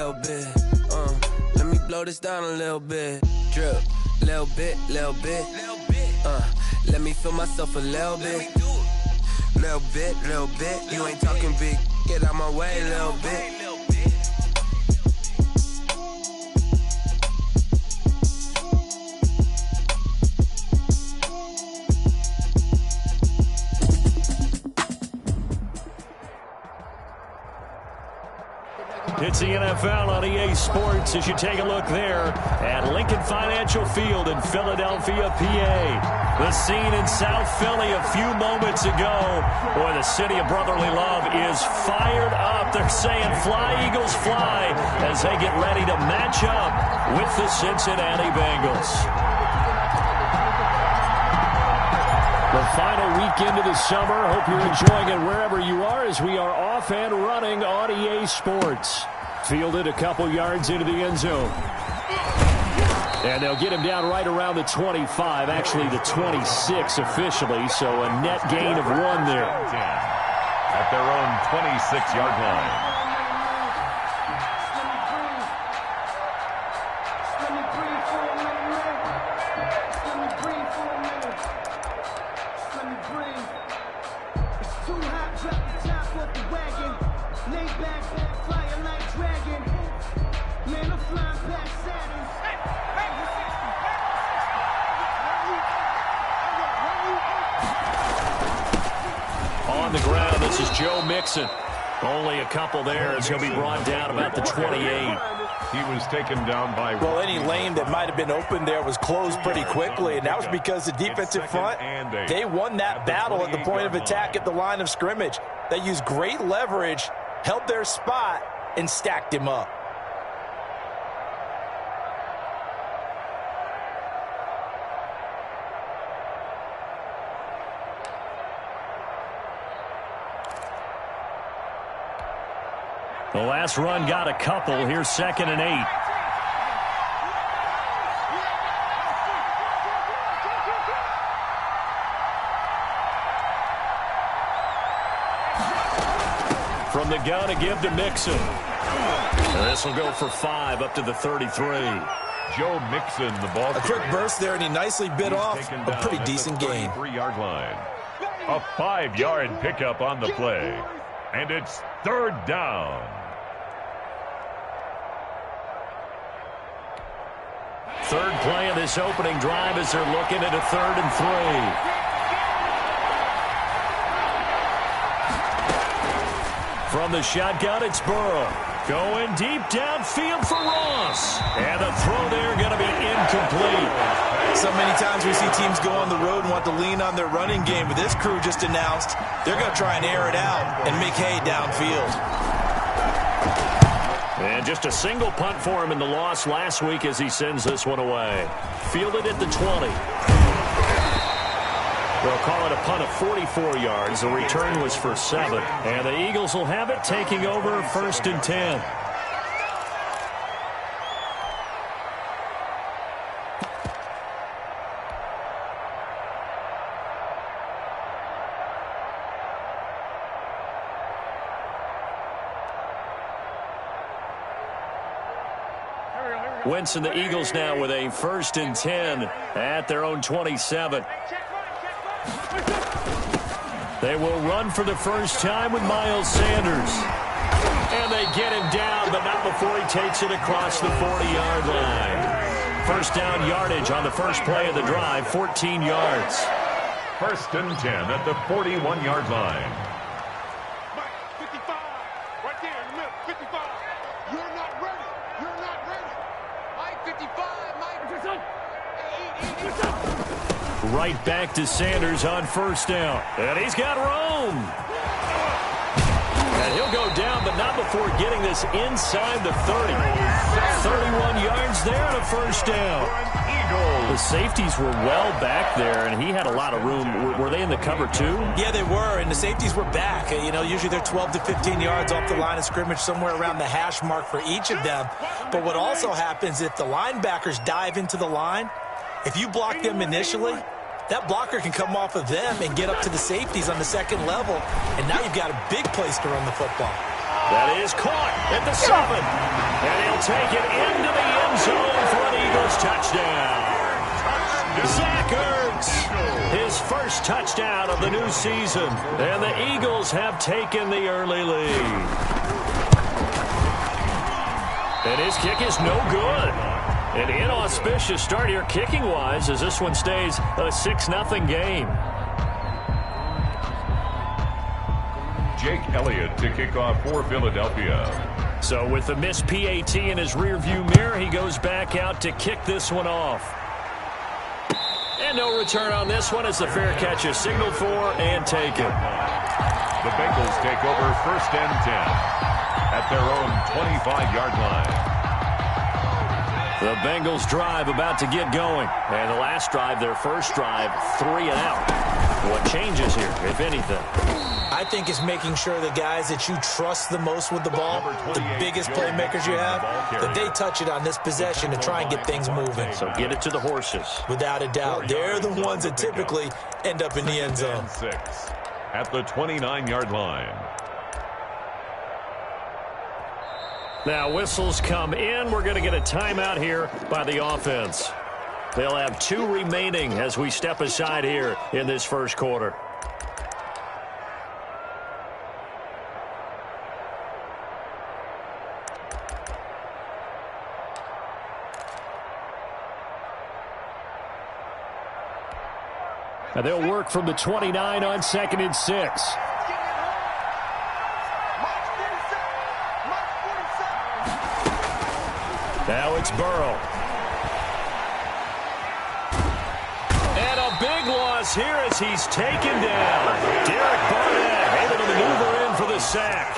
little bit. Let me blow this down a little bit. Drip, little bit, little bit. Let me feel myself a little bit. Little bit, little bit. You ain't talking big. Get out my way a little bit. It's the NFL on EA Sports as you take a look there at Lincoln Financial Field in Philadelphia, PA. The scene in South Philly a few moments ago. Boy, the city of brotherly love is fired up. They're saying fly, Eagles, fly as they get ready to match up with the Cincinnati Bengals. The final weekend of the summer. Hope you're enjoying it wherever you are as we are off and running on EA Sports. Fielded a couple yards into the end zone. And they'll get him down right around the 25, actually the 26 officially, so a net gain of 1 there. At their own 26-yard line. On the ground, this is Joe Mixon. Only a couple there as he'll be brought down about the 28. He was taken down by... Well, any lane that might have been open there was closed pretty quickly, and that was because the defensive front, they won that battle at the point of attack at the line of scrimmage. They used great leverage, held their spot, and stacked him up. The last run got a couple. Here's 2nd and 8. From the gun to give to Mixon. This will go for 5 up to the 33. Joe Mixon, the ball. A quick burst there, and he nicely bit off a pretty decent gain. 3-yard line. A 5-yard pickup on the play. And it's 3rd down. Third play of this opening drive as they're looking at a 3rd and 3. From the shotgun, it's Burrow. Going deep downfield for Ross. And the throw there going to be incomplete. So many times we see teams go on the road and want to lean on their running game, but this crew just announced they're going to try and air it out and make hay downfield. And just a single punt for him in the loss last week as he sends this one away. Fielded at the 20. They'll call it a punt of 44 yards. The return was for 7. And the Eagles will have it, taking over 1st and 10. Winston, the Eagles now with a 1st and 10 at their own 27. They will run for the first time with Miles Sanders. And they get him down, but not before he takes it across the 40-yard line. First down yardage on the first play of the drive, 14 yards. 1st and 10 at the 41-yard line. Right back to Sanders on 1st down. And he's got room. And he'll go down, but not before getting this inside the 30. 31 yards there and a 1st down. The safeties were well back there, and he had a lot of room. Were they in the cover too? Yeah, they were, and the safeties were back. You know, usually they're 12 to 15 yards off the line of scrimmage, somewhere around the hash mark for each of them. But what also happens if the linebackers dive into the line, if you block them initially, that blocker can come off of them and get up to the safeties on the 2nd level, and now you've got a big place to run the football. That is caught at the 7. And he'll take it into the end zone for an Eagles touchdown. Zach Ertz, his first touchdown of the new season. And the Eagles have taken the early lead. And his kick is no good. An inauspicious start here kicking-wise as this one stays a 6-0 game. Jake Elliott to kick off for Philadelphia. So with the missed PAT in his rearview mirror, he goes back out to kick this one off. And no return on this one as the fair catch is signaled for and taken. The Bengals take over 1st and 10 at their own 25-yard line. The Bengals drive about to get going. And the last drive, their first drive, 3 and out. What changes here, if anything? I think it's making sure the guys that you trust the most with the ball, the biggest playmakers you have, that they touch it on this possession to try and get things moving. So get it to the horses. Without a doubt. They're the ones that typically end up in the end zone. 6 at the 29-yard line. Now whistles come in. We're going to get a timeout here by the offense. They'll have 2 remaining as we step aside here in this first quarter. And they'll work from the 29 on 2nd and 6. Now it's Burrow. And a big loss here as he's taken down. Derek Barnett able to maneuver in for the sack.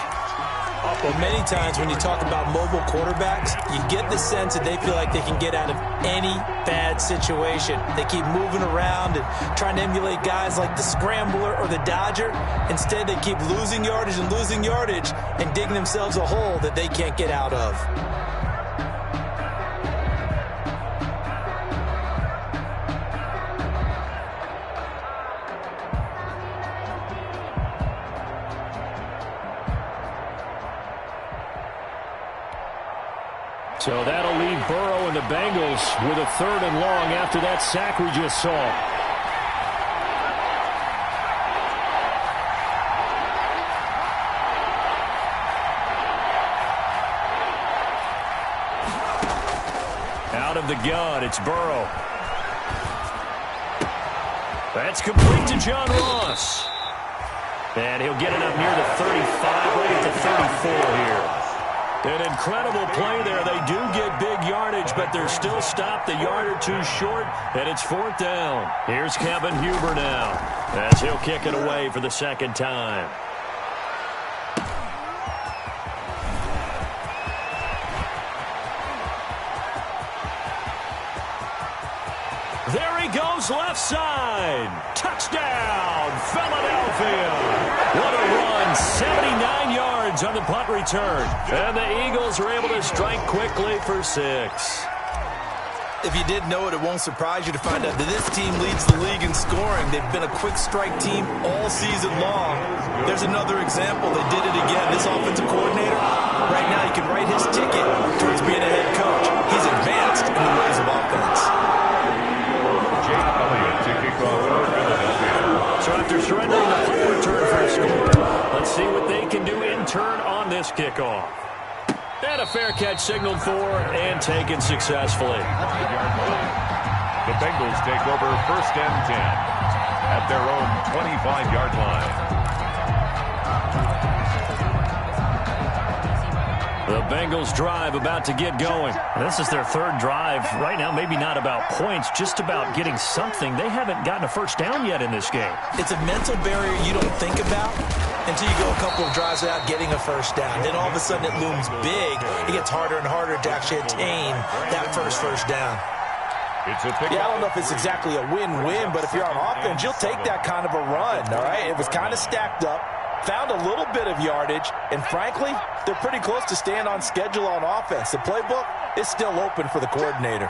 Well, many times when you talk about mobile quarterbacks, you get the sense that they feel like they can get out of any bad situation. They keep moving around and trying to emulate guys like the Scrambler or the Dodger. Instead, they keep losing yardage and digging themselves a hole that they can't get out of. So that'll leave Burrow and the Bengals with a 3rd and long after that sack we just saw. Out of the gun, it's Burrow. That's complete to John Ross. And he'll get it up near the 35, right at the 34 here. An incredible play there. They do get big yardage, but they're still stopped a yard or 2 short, and it's 4th down. Here's Kevin Huber now as he'll kick it away for the 2nd time. There he goes left side. Touchdown, Philadelphia. What a run. 79 yards on the punt return. And the Eagles are able to strike quickly for 6. If you didn't know it, it won't surprise you to find out that this team leads the league in scoring. They've been a quick strike team all season long. There's another example. They did it again. This offensive coordinator, right now, he can write his ticket towards being a head coach. He's advanced in the ways of offense. Jake Elliott to kick off for Philadelphia. So after surrendering the punt return for a score, let's see what they can do in turn on this kickoff. And a fair catch signaled for and taken successfully. The Bengals take over 1st and 10 at their own 25-yard line. The Bengals drive about to get going. This is their 3rd drive. Right now, maybe not about points, just about getting something. They haven't gotten a first down yet in this game. It's a mental barrier you don't think about until you go a couple of drives without getting a first down. Then all of a sudden it looms big. It gets harder and harder to actually attain that first down. Yeah, I don't know if it's exactly a win-win, but if you're on offense, you'll take that kind of a run, all right? It was kind of stacked up, found a little bit of yardage, and frankly, they're pretty close to staying on schedule on offense. The playbook is still open for the coordinator.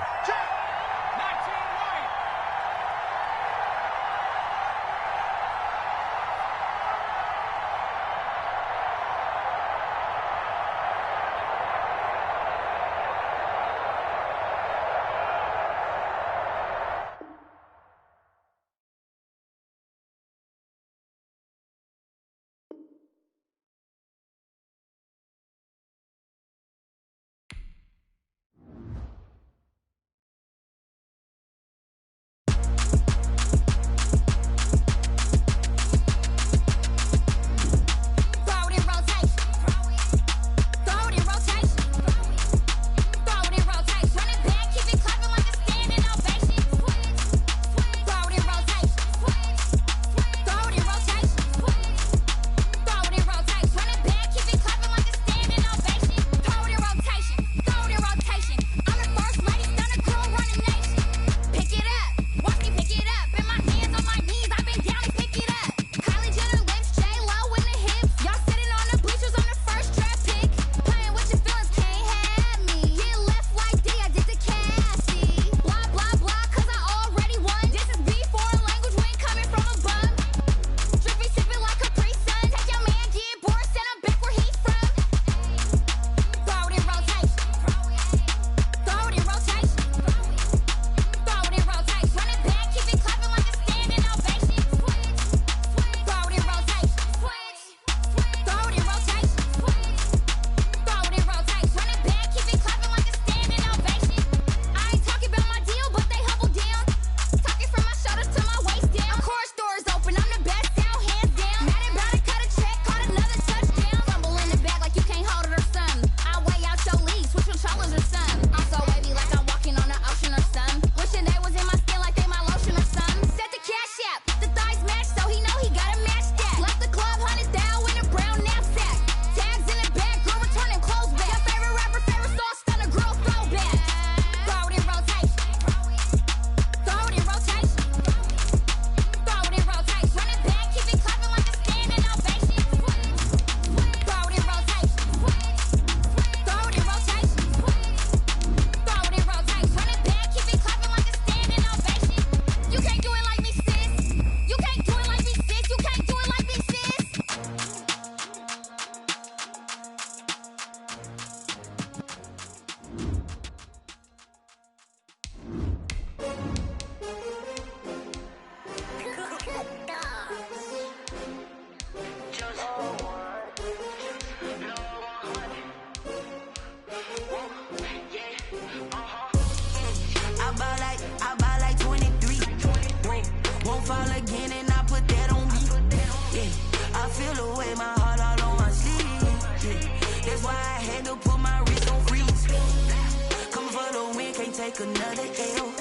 take another L.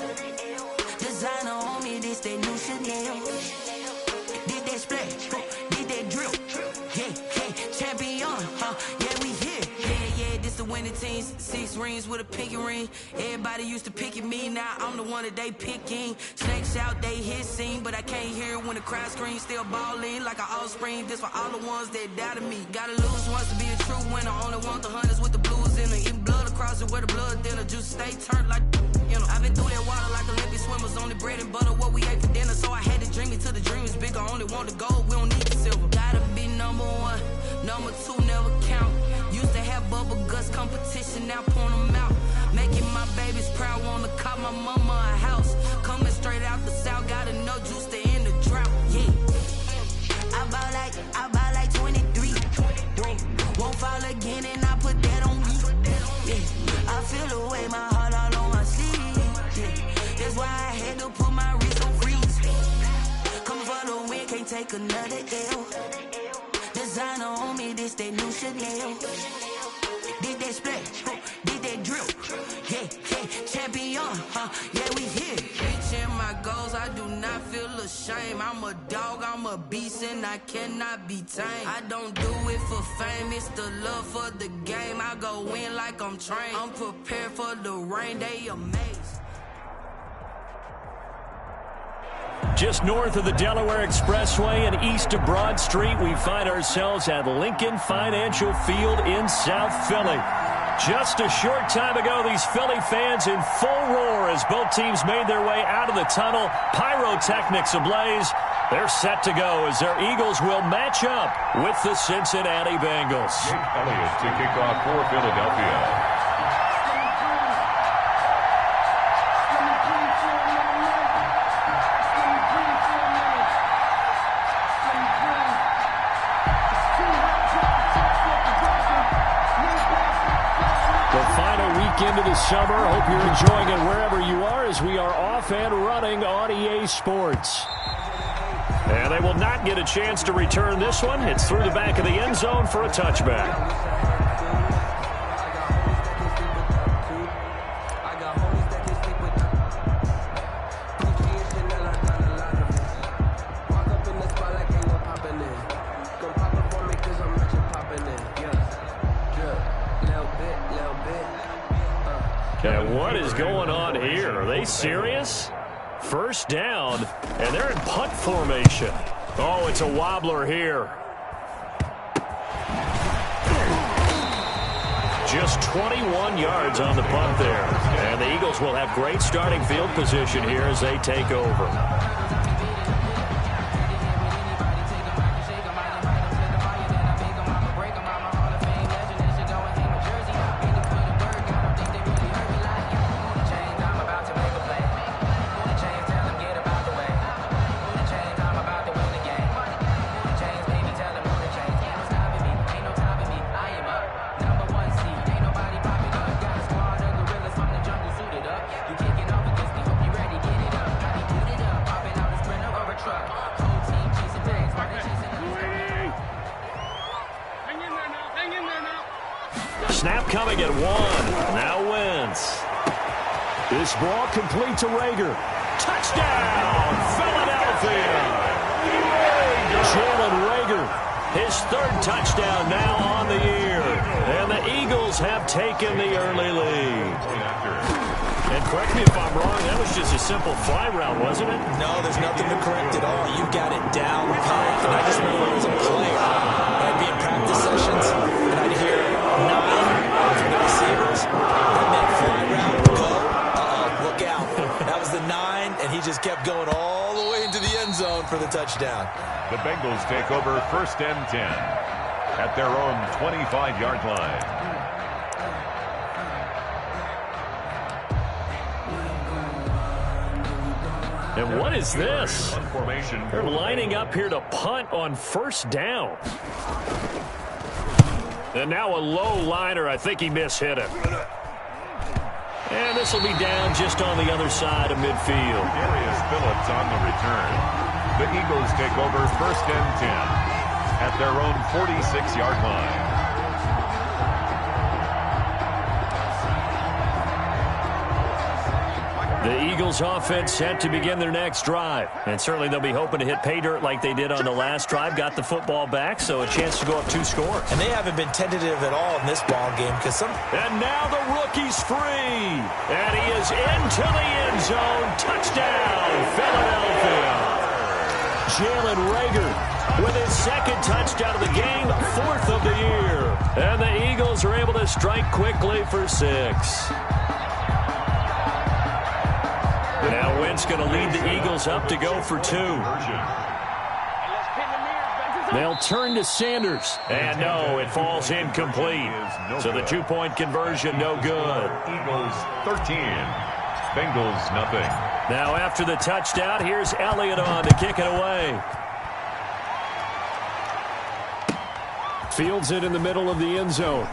Designer on me, this that new Chanel. Did that splash, did that drill. Yeah, champion, yeah, we here. Yeah, this the winning team. 6 rings with a pinky ring. Everybody used to picking me, now I'm the one that they picking. Snakes out, they hissing, but I can't hear when the crowd screams. Still balling like an offspring. This for all the ones that doubted me. Gotta lose once to be a true winner. Only want the hunters with the blues in it. Even blood across it where the blood dinner. Juice stay turned like, you know. I've been through that water like Olympic swimmers. Only bread and butter what we ate for dinner. So I had to dream it till the dream is bigger. Only want the gold, we don't need the silver. Gotta be number 1, number 2 never count. Used to have bubble guts competition, now point them out. Making my babies proud, wanna call my mama a house. Coming straight out the south, gotta know juice to end the drought. Yeah, I bought like 23. Won't fall again, and I put that on me. Yeah, I feel the way, my heart all on my sleeve. Yeah, that's why I had to put my wrist on freeze. Coming for the win, can't take another L. Designer on me, this that new Chanel. Did that splash, did that drill. Yeah, champion, yeah, we here. Reaching my goals, I do not feel ashamed. I'm a dog, I'm a beast, and I cannot be tamed. I don't do it for fame, it's the love for the game. I go in like I'm trained. I'm prepared for the rain, they amazed. Just north of the Delaware Expressway and east of Broad Street, we find ourselves at Lincoln Financial Field in South Philly. Just a short time ago, these Philly fans in full roar as both teams made their way out of the tunnel. Pyrotechnics ablaze. They're set to go as their Eagles will match up with the Cincinnati Bengals. Jake Elliott to kick off for Philadelphia. Into the summer. Hope you're enjoying it wherever you are as we are off and running on EA Sports. And they will not get a chance to return this one. It's through the back of the end zone for a touchback. And what is going on here? Are they serious? First down, and they're in punt formation. Oh, it's a wobbler here. Just 21 yards on the punt there. And the Eagles will have great starting field position here as they take over. Snap coming at 1. Now Wentz. This ball complete to Rager. Touchdown, Philadelphia. Jalen Rager, his 3rd touchdown now on the year. And the Eagles have taken the early lead. And correct me if I'm wrong, that was just a simple fly route, wasn't it? No, there's nothing to correct at all. You got it down pat. And I just remember as a player, I'd be in practice sessions, and I'd hear 9 from the receivers. And that fly route would go, look out. That was the 9, and he just kept going all the way into the end zone for the touchdown. The Bengals take over 1st and 10 at their own 25-yard line. And what is this? They're lining up here to punt on 1st down. And now a low liner. I think he mishit it. And this will be down just on the other side of midfield. Darius Phillips on the return. The Eagles take over 1st and 10 at their own 46-yard line. The Eagles offense set to begin their next drive. And certainly they'll be hoping to hit pay dirt like they did on the last drive. Got the football back, so a chance to go up 2 scores. And they haven't been tentative at all in this ball game. And now the rookie's free. And he is into the end zone. Touchdown, Philadelphia. Jalen Reagor with his second touchdown of the game, 4th of the year. And the Eagles are able to strike quickly for 6. Now Wentz going to lead the Eagles up to go for 2. They'll turn to Sanders. And no, it falls incomplete. So the 2-point conversion, no good. Eagles 13, Bengals nothing. Now after the touchdown, here's Elliott on to kick it away. Fields it in the middle of the end zone.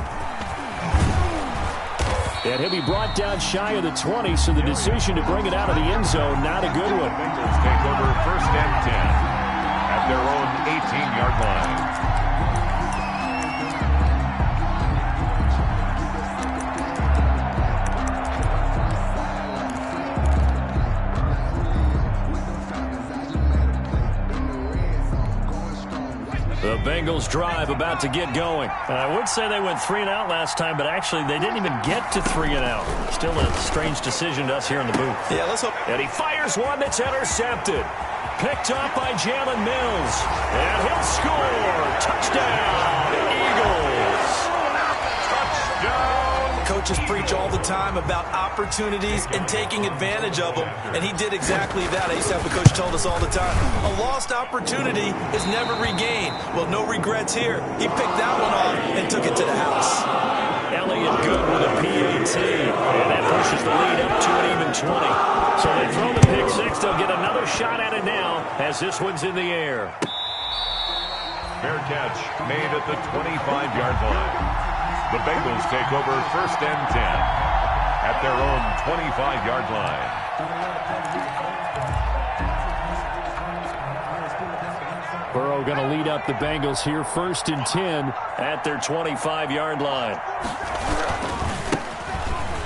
And he'll be brought down shy of the 20, so the decision to bring it out of the end zone, not a good one. Bengals take over 1st and 10 at their own 18-yard line. The Bengals drive about to get going. And I would say they went 3 and out last time, but actually they didn't even get to 3 and out. Still a strange decision to us here in the booth. Yeah, let's hope. And he fires one that's intercepted. Picked up by Jalen Mills. And he'll score. Touchdown, Eagles. Touchdown. Coaches preach all the time about opportunities and taking advantage of them, and he did exactly that. I used to have the coach told us all the time, a lost opportunity is never regained. Well, no regrets here. He picked that one off and took it to the house. Elliott good with a PAT, and that pushes the lead up to an even 20. So they throw the pick 6. They'll get another shot at it now as this one's in the air. Fair catch made at the 25-yard line. The Bengals take over 1st and 10 at their own 25-yard line. Burrow going to lead up the Bengals here 1st and 10 at their 25-yard line.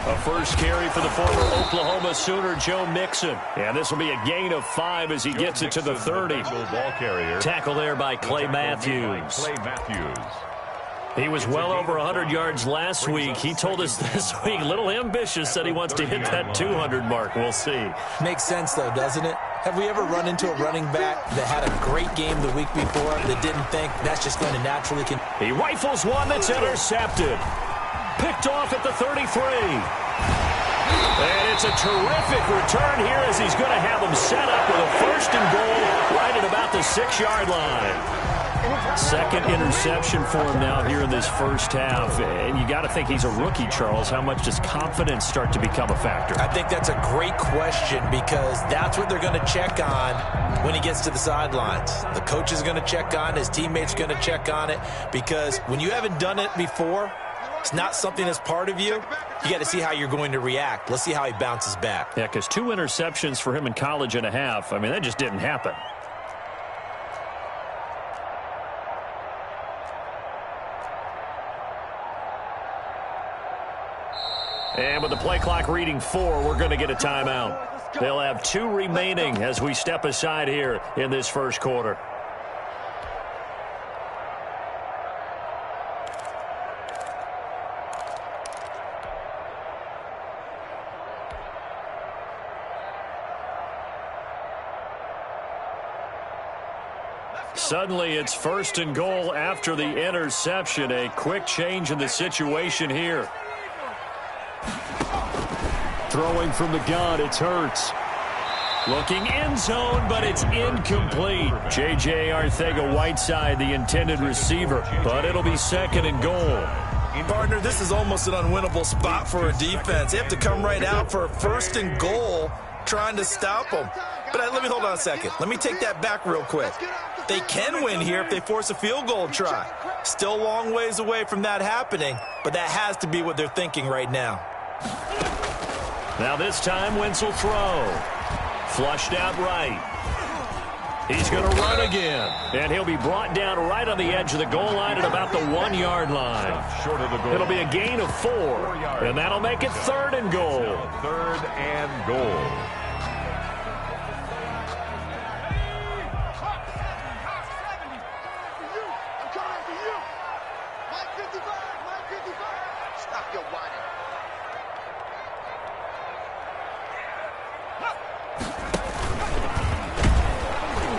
A first carry for the former Oklahoma Sooner, Joe Mixon. And this will be a gain of 5 as he gets it to the 30. Ball carrier. Tackle there by Clay Matthews. He was well over 100 yards last week. He told us this week, a little ambitious, that he wants to hit that 200 mark. We'll see. Makes sense, though, doesn't it? Have we ever run into a running back that had a great game the week before that didn't think that's just going to naturally continue? He rifles one that's intercepted. Picked off at the 33. And it's a terrific return here as he's going to have them set up with a 1st and goal right at about the 6-yard line. Second interception for him now here in this first half. And you got to think he's a rookie, Charles. How much does confidence start to become a factor? I think that's a great question because that's what they're going to check on when he gets to the sidelines. The coach is going to check on, his teammates are going to check on it, because when you haven't done it before, it's not something that's part of you. You got to see how you're going to react. Let's see how he bounces back. Yeah, because 2 interceptions for him in college and a half. I mean, that just didn't happen. And with the play clock reading 4, we're going to get a timeout. They'll have 2 remaining as we step aside here in this first quarter. Suddenly, it's 1st and goal after the interception. A quick change in the situation here. Throwing from the gun, it's Hurts. Looking end zone, but it's incomplete. J.J. Arcega-Whiteside, the intended receiver, but it'll be 2nd and goal. Partner, this is almost an unwinnable spot for a defense. They have to come right out for a 1st and goal trying to stop them. But let me hold on a second. Let me take that back real quick. They can win here if they force a field goal try. Still a long ways away from that happening, but that has to be what they're thinking right now. Now this time, Wentz will throw. Flushed out right. He's going to run again. And he'll be brought down right on the edge of the goal line at about the 1-yard line. Short of the goal. It'll be a gain of 4. And that'll make it 3rd and goal. 3rd and goal.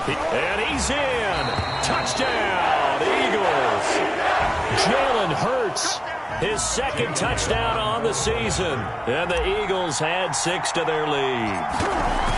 And he's in. Touchdown, Eagles. Jalen Hurts, his 2nd touchdown on the season. And the Eagles add 6 to their lead.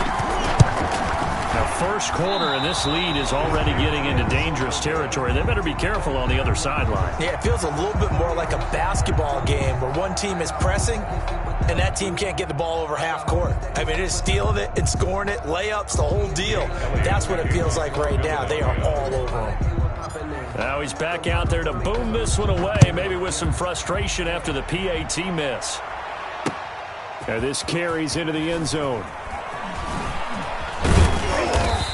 The first quarter, and this lead is already getting into dangerous territory. They better be careful on the other sideline. Yeah, it feels a little bit more like a basketball game where one team is pressing and that team can't get the ball over half court. I mean, it's stealing it and scoring it, layups, the whole deal. That's what it feels like right now. They are all over them. Now he's back out there to boom this one away, maybe with some frustration after the PAT miss. And this carries into the end zone.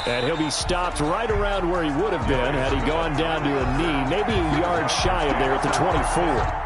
And he'll be stopped right around where he would have been had he gone down to a knee, maybe a yard shy of there at the 24.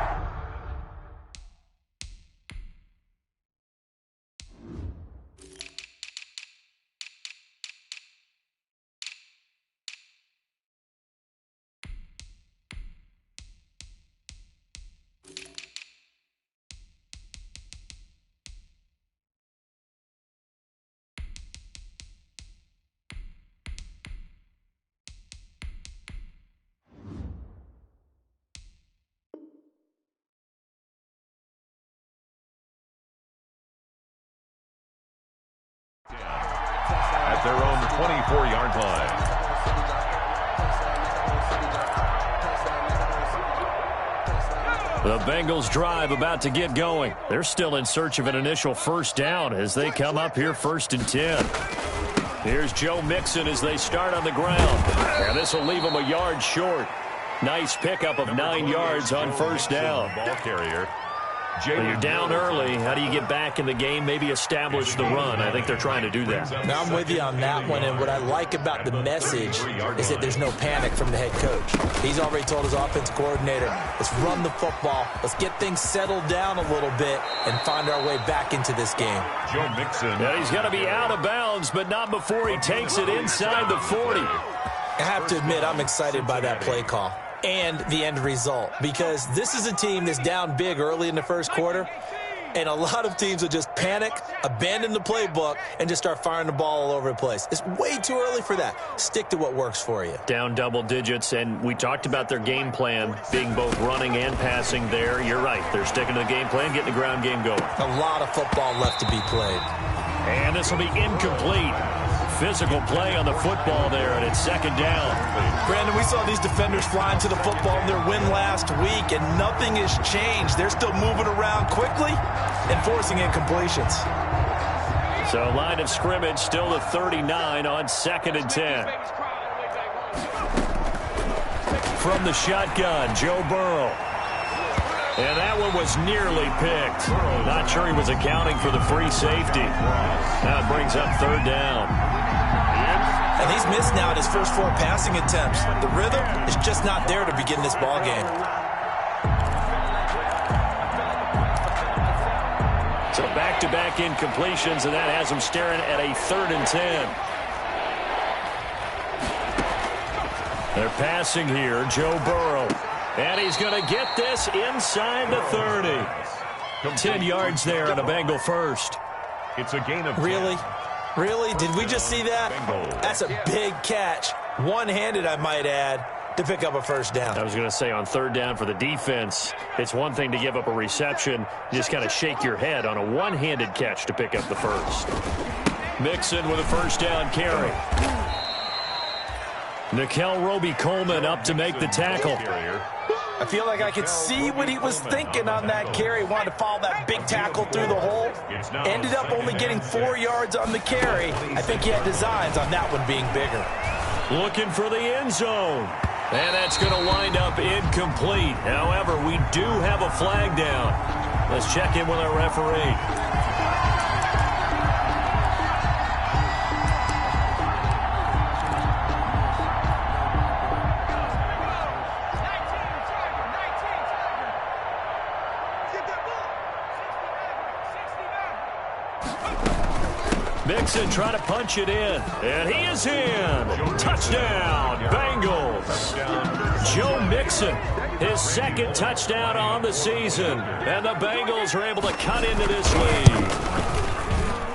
At their own 24-yard line. The Bengals drive about to get going. They're still in search of an initial first down as they come up here 1st and 10. Here's Joe Mixon as they start on the ground. And this will leave them a yard short. Nice pickup of 9 yards on first down. Ball carrier. When you're down early, how do you get back in the game, maybe establish the run? I think they're trying to do that. Now, I'm with you on that one, and what I like about the message is that there's no panic from the head coach. He's already told his offensive coordinator, let's run the football, let's get things settled down a little bit and find our way back into this game. Joe Mixon. Yeah, he's going to be out of bounds, but not before he takes it inside the 40. I have to admit, I'm excited by that play call and the end result, because this is a team that's down big early in the first quarter, and a lot of teams will just panic, abandon the playbook, and just start firing the ball all over the place. It's way too early for that. Stick to what works for you. Down double digits, and we talked about their game plan being both running and passing there. You're right. They're sticking to the game plan, getting the ground game going. A lot of football left to be played. And this will be incomplete. Physical play on the football there, and it's 2nd down. Brandon, we saw these defenders flying to the football in their win last week, and nothing has changed. They're still moving around quickly and forcing incompletions. So line of scrimmage still to 39 on 2nd and 10. From the shotgun, Joe Burrow. And that one was nearly picked. Not sure he was accounting for the free safety. Now it brings up 3rd down. And he's missed now at his first 4 passing attempts. The rhythm is just not there to begin this ball game. So back-to-back incompletions, and that has him staring at a 3rd and 10. They're passing here, Joe Burrow. And he's going to get this inside the 30. 10 yards there on a Bengal first. It's a gain of 10. Really? Really? Did we just see that? That's a big catch. One-handed, I might add, to pick up a first down. I was going to say on 3rd down for the defense, it's one thing to give up a reception. You just kind of shake your head on a one-handed catch to pick up the first. Mixon with a first down carry. Nickel Roby-Coleman up to make the tackle. I feel like I could see what he was thinking on that carry. Wanted to follow that big tackle through the hole. Ended up only getting 4 yards on the carry. I think he had designs on that one being bigger. Looking for the end zone. And that's going to wind up incomplete. However, we do have a flag down. Let's check in with our referee. Mixon trying to punch it in, and he is in. Touchdown, Bengals. Joe Mixon, his second touchdown on the season, and the Bengals are able to cut into this lead.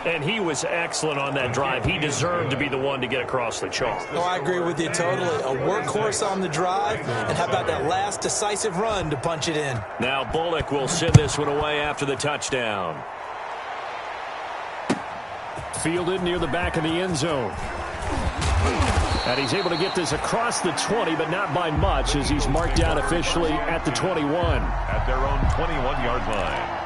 And he was excellent on that drive. He deserved to be the one to get across the chalk. Oh, I agree with you totally. A workhorse on the drive, and how about that last decisive run to punch it in? Now Bullock will send this one away after the touchdown. Fielded near the back of the end zone. And he's able to get this across the 20, but not by much, as he's marked down officially at the 21. At their own 21-yard line.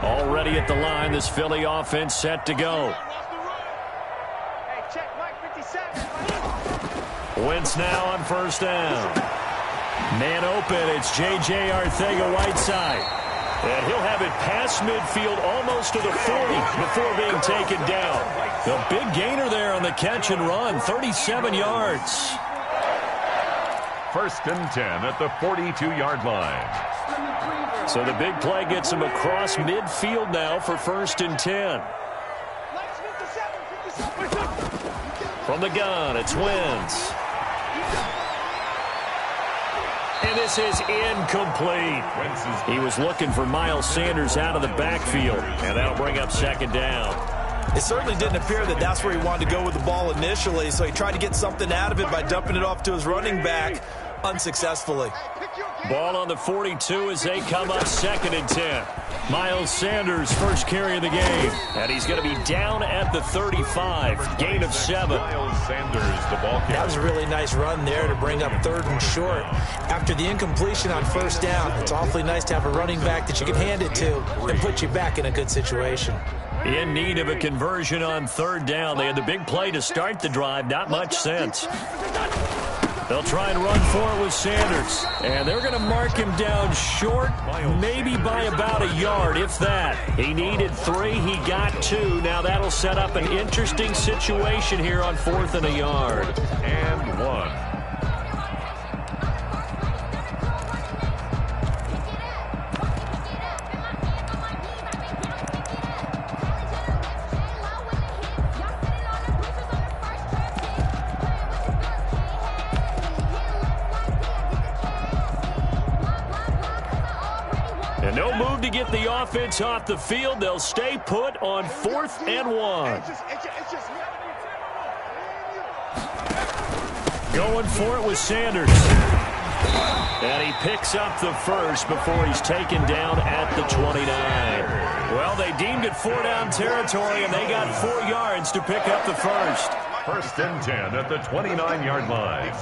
Already at the line, this Philly offense set to go. Wentz now on first down. Man open, it's J.J. Arcega-Whiteside. And he'll have it past midfield almost to the 40 before being taken down. The big gainer there on the catch and run, 37 yards. First and 10 at the 42-yard line. So the big play gets him across midfield now for first and 10. From the gun, it's Wentz. And this is incomplete. He was looking for Miles Sanders out of the backfield, and that'll bring up second down. It certainly didn't appear that that's where he wanted to go with the ball initially, so he tried to get something out of it by dumping it off to his running back unsuccessfully. Ball on the 42 as they come up second and 10. Miles Sanders, first carry of the game. And he's going to be down at the 35. Gain of 7. Miles Sanders, the ball carrier. That was a really nice run there to bring up third and short. After the incompletion on first down, it's awfully nice to have a running back that you can hand it to and put you back in a good situation. In need of a conversion on third down. They had the big play to start the drive. Not much sense. They'll try and run for it with Sanders. And they're going to mark him down short, maybe by about a yard, if that. He needed 3. He got 2. Now that'll set up an interesting situation here on 4th and a yard. And 1. No move to get the offense off the field. They'll stay put on 4th and 1. Going for it with Sanders. And he picks up the first before he's taken down at the 29. Well, they deemed it 4-down territory, and they got 4 yards to pick up the first. First and 10 at the 29-yard line.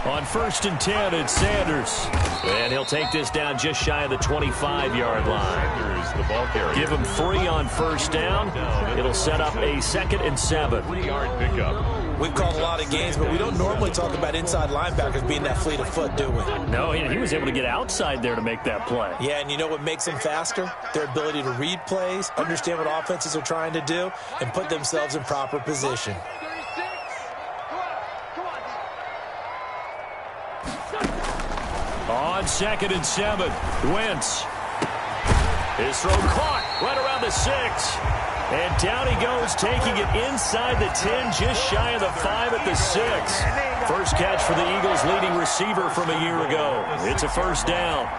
On first and 10, it's Sanders. And he'll take this down just shy of the 25-yard line. Sanders, the ball carrier. Give him 3 on first down. It'll set up a 2nd and 7. 3-yard pickup. We've called a lot of games, but we don't normally talk about inside linebackers being that fleet of foot, do we? No, he was able to get outside there to make that play. Yeah, and you know what makes them faster? Their ability to read plays, understand what offenses are trying to do, and put themselves in proper position. On 2nd and 7, Wentz. His throw caught right around the 6. And down he goes, taking it inside the 10, just shy of the 5 at the 6. First catch for the Eagles' leading receiver from a year ago. It's a first down.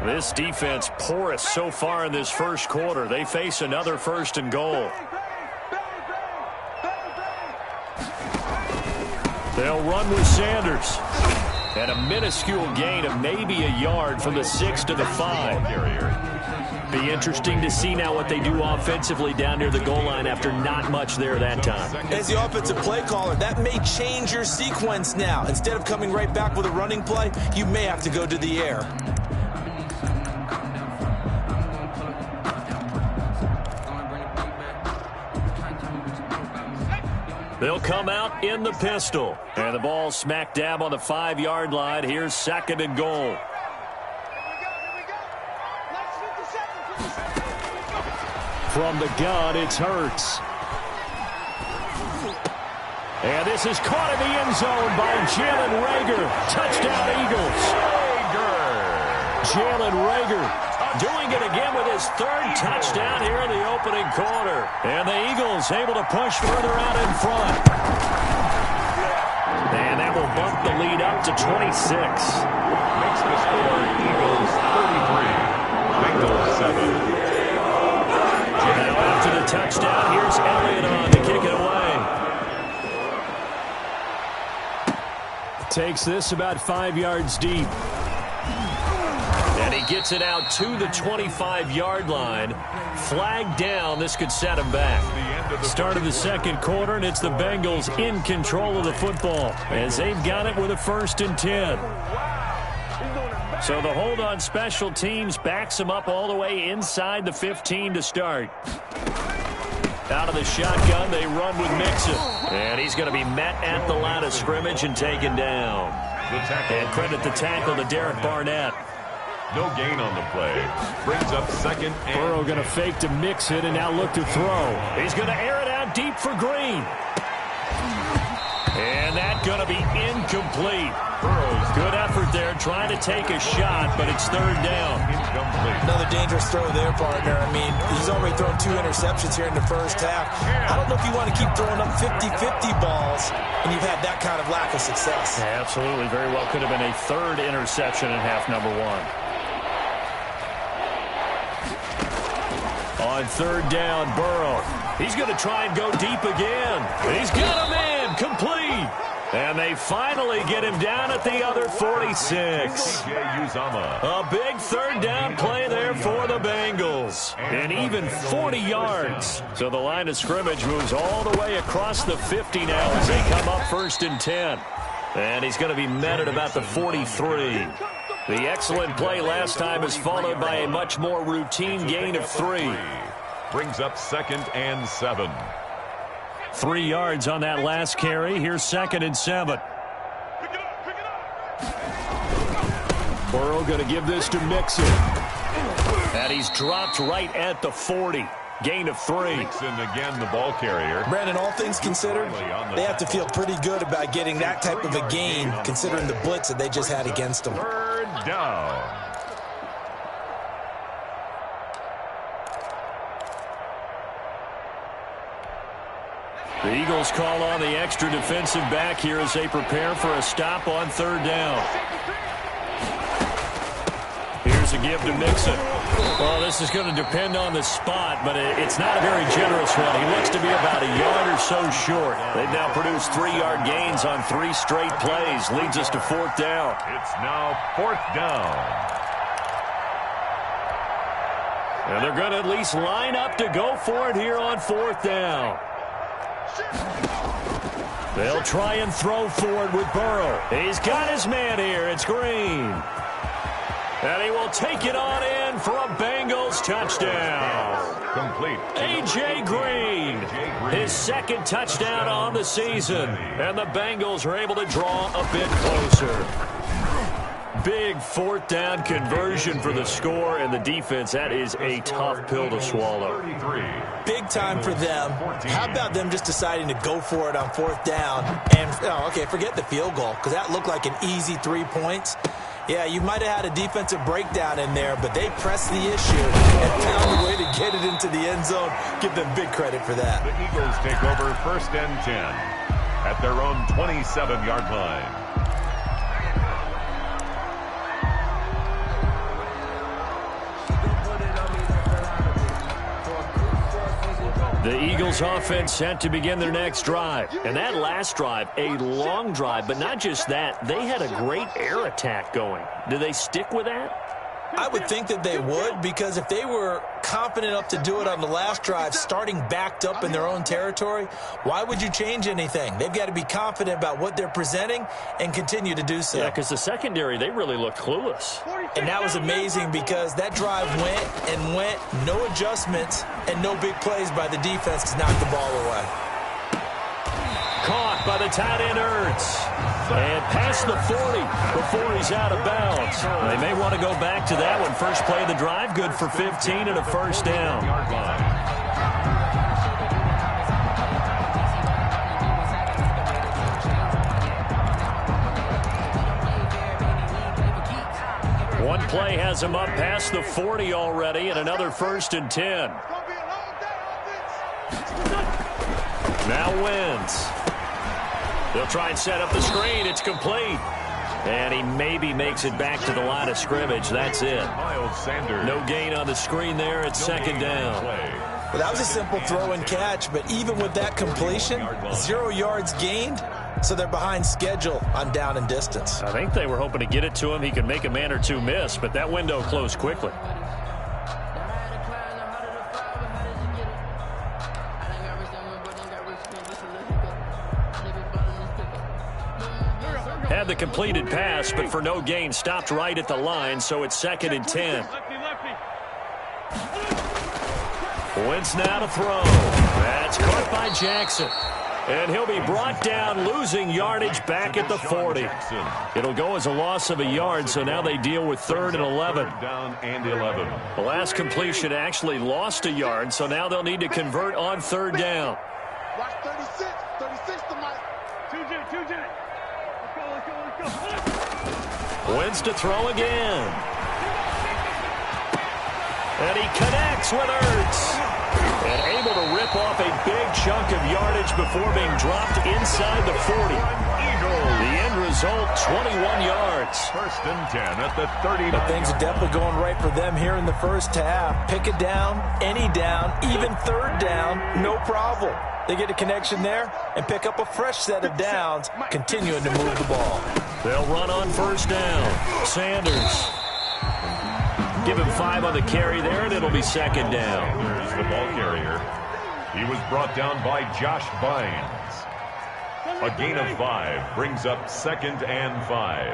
This defense porous so far in this first quarter. They face another first and goal. They'll run with Sanders. And a minuscule gain of maybe a yard from the 6 to the 5. Be interesting to see now what they do offensively down near the goal line after not much there that time. As the offensive play caller, that may change your sequence now. Instead of coming right back with a running play, you may have to go to the air. They'll come out in the pistol. And the ball smack dab on the 5-yard line. Here's 2nd and goal. From the gun, it's Hurts. And this is caught in the end zone by Jalen Reagor. Touchdown, Eagles. Jalen Reagor doing it again with his 3rd touchdown here in the opening quarter. And the Eagles able to push further out in front. And that will bump the lead up to 26. Makes the score Eagles 33, Bengals 7. Now after the touchdown, here's Elliott on to kick it away. Takes this about 5 yards deep. And he gets it out to the 25-yard line. Flag down. This could set him back. Start of the 2nd quarter, and it's the Bengals in control of the football as they've got it with a 1st and 10. So the hold on special teams backs him up all the way inside the 15 to start. Out of the shotgun, they run with Mixon. And he's going to be met at the line of scrimmage and taken down. And credit the tackle to Derek Barnett. No gain on the play. Brings up 2nd and... Burrow going to fake to Mixon and now look to throw. He's going to air it out deep for Green. And that's going to be incomplete. Burrow's good effort there trying to take a shot, but it's 3rd down. Incomplete. Another dangerous throw there, partner. I mean, he's already thrown 2 interceptions here in the first half. I don't know if you want to keep throwing up 50-50 balls when you've had that kind of lack of success. Yeah, absolutely. Very well could have been a 3rd interception in half number 1. On 3rd down, Burrow. He's going to try and go deep again. He's got him in. Complete. And they finally get him down at the other 46. A big 3rd down play there for the Bengals. And even 40 yards. So the line of scrimmage moves all the way across the 50 now as they come up 1st and 10. And he's going to be met at about the 43. The excellent play last time is followed by a much more routine gain of 3. Brings up 2nd and 7. 3 yards on that last carry. Here's 2nd and 7. Burrow going to give this to Mixon. And he's dropped right at the 40. Gain of 3. Mixon again, the ball carrier. Brandon, all things considered, they have to feel pretty good about getting that type of a gain, considering the blitz that they just had against them. 3rd down. The Eagles call on the extra defensive back here as they prepare for a stop on 3rd down. Here's a give to Mixon. Well, this is going to depend on the spot, but it's not a very generous one. He looks to be about a yard or so short. They've now produced 3-yard gains on 3 straight plays. Leads us to 4th down. It's now 4th down. And they're going to at least line up to go for it here on 4th down. They'll try and throw forward with Burrow. He's got his man here. It's Green. And he will take it on in for a Bengals touchdown. Complete. A.J. Green. His 2nd touchdown on the season. And the Bengals are able to draw a bit closer. Big 4th down conversion for the score, and the defense, that is a tough pill to swallow. Big time for them. How about them just deciding to go for it on 4th down? And, okay, forget the field goal, because that looked like an easy 3 points. Yeah, you might have had a defensive breakdown in there, but they pressed the issue and found a way to get it into the end zone. Give them big credit for that. The Eagles take over 1st and 10 at their own 27-yard line. The Eagles offense set to begin their next drive. And that last drive, a long drive, but not just that, they had a great air attack going. Do they stick with that? I would think that they would, because if they were confident enough to do it on the last drive, starting backed up in their own territory, why would you change anything? They've got to be confident about what they're presenting and continue to do so. Yeah, because the secondary, they really looked clueless. And that was amazing because that drive went and went, no adjustments and no big plays by the defense to knock the ball away. the tight end, Ertz. And past the 40 before he's out of bounds. They may want to go back to that one. First play of the drive, good for 15 and a first down. One play has him up past the 40 already, and another 1st and 10. Now Wentz. They'll try and set up the screen. It's complete. And he maybe makes it back to the line of scrimmage. That's it. No gain on the screen there. It's 2nd down. Well, that was a simple throw and catch, but even with that completion, 0 yards gained, so they're behind schedule on down and distance. I think they were hoping to get it to him. He could make a man or two miss, but that window closed quickly. Had the completed pass, but for no gain, stopped right at the line, so it's 2nd and 10. Wentz now to throw. That's caught by Jackson. And he'll be brought down, losing yardage back at the 40. It'll go as a loss of a yard, so now they deal with 3rd and 11. Down and 11. The last completion actually lost a yard, so now they'll need to convert on 3rd down. Watch 36. 36 to Mike. 2J. Wentz to throw again. And he connects with Ertz. And able to rip off a big chunk of yardage before being dropped inside the 40. The end result, 21 yards. 1st and 10 at the 30. But things are definitely going right for them here in the first half. Pick it down, any down, even 3rd down, no problem. They get a connection there and pick up a fresh set of downs, continuing to move the ball. They'll run on 1st down. Sanders. Give him 5 on the carry there, and it'll be 2nd down. Here's the ball carrier. He was brought down by Josh Bynes. A gain of 5 brings up 2nd and 5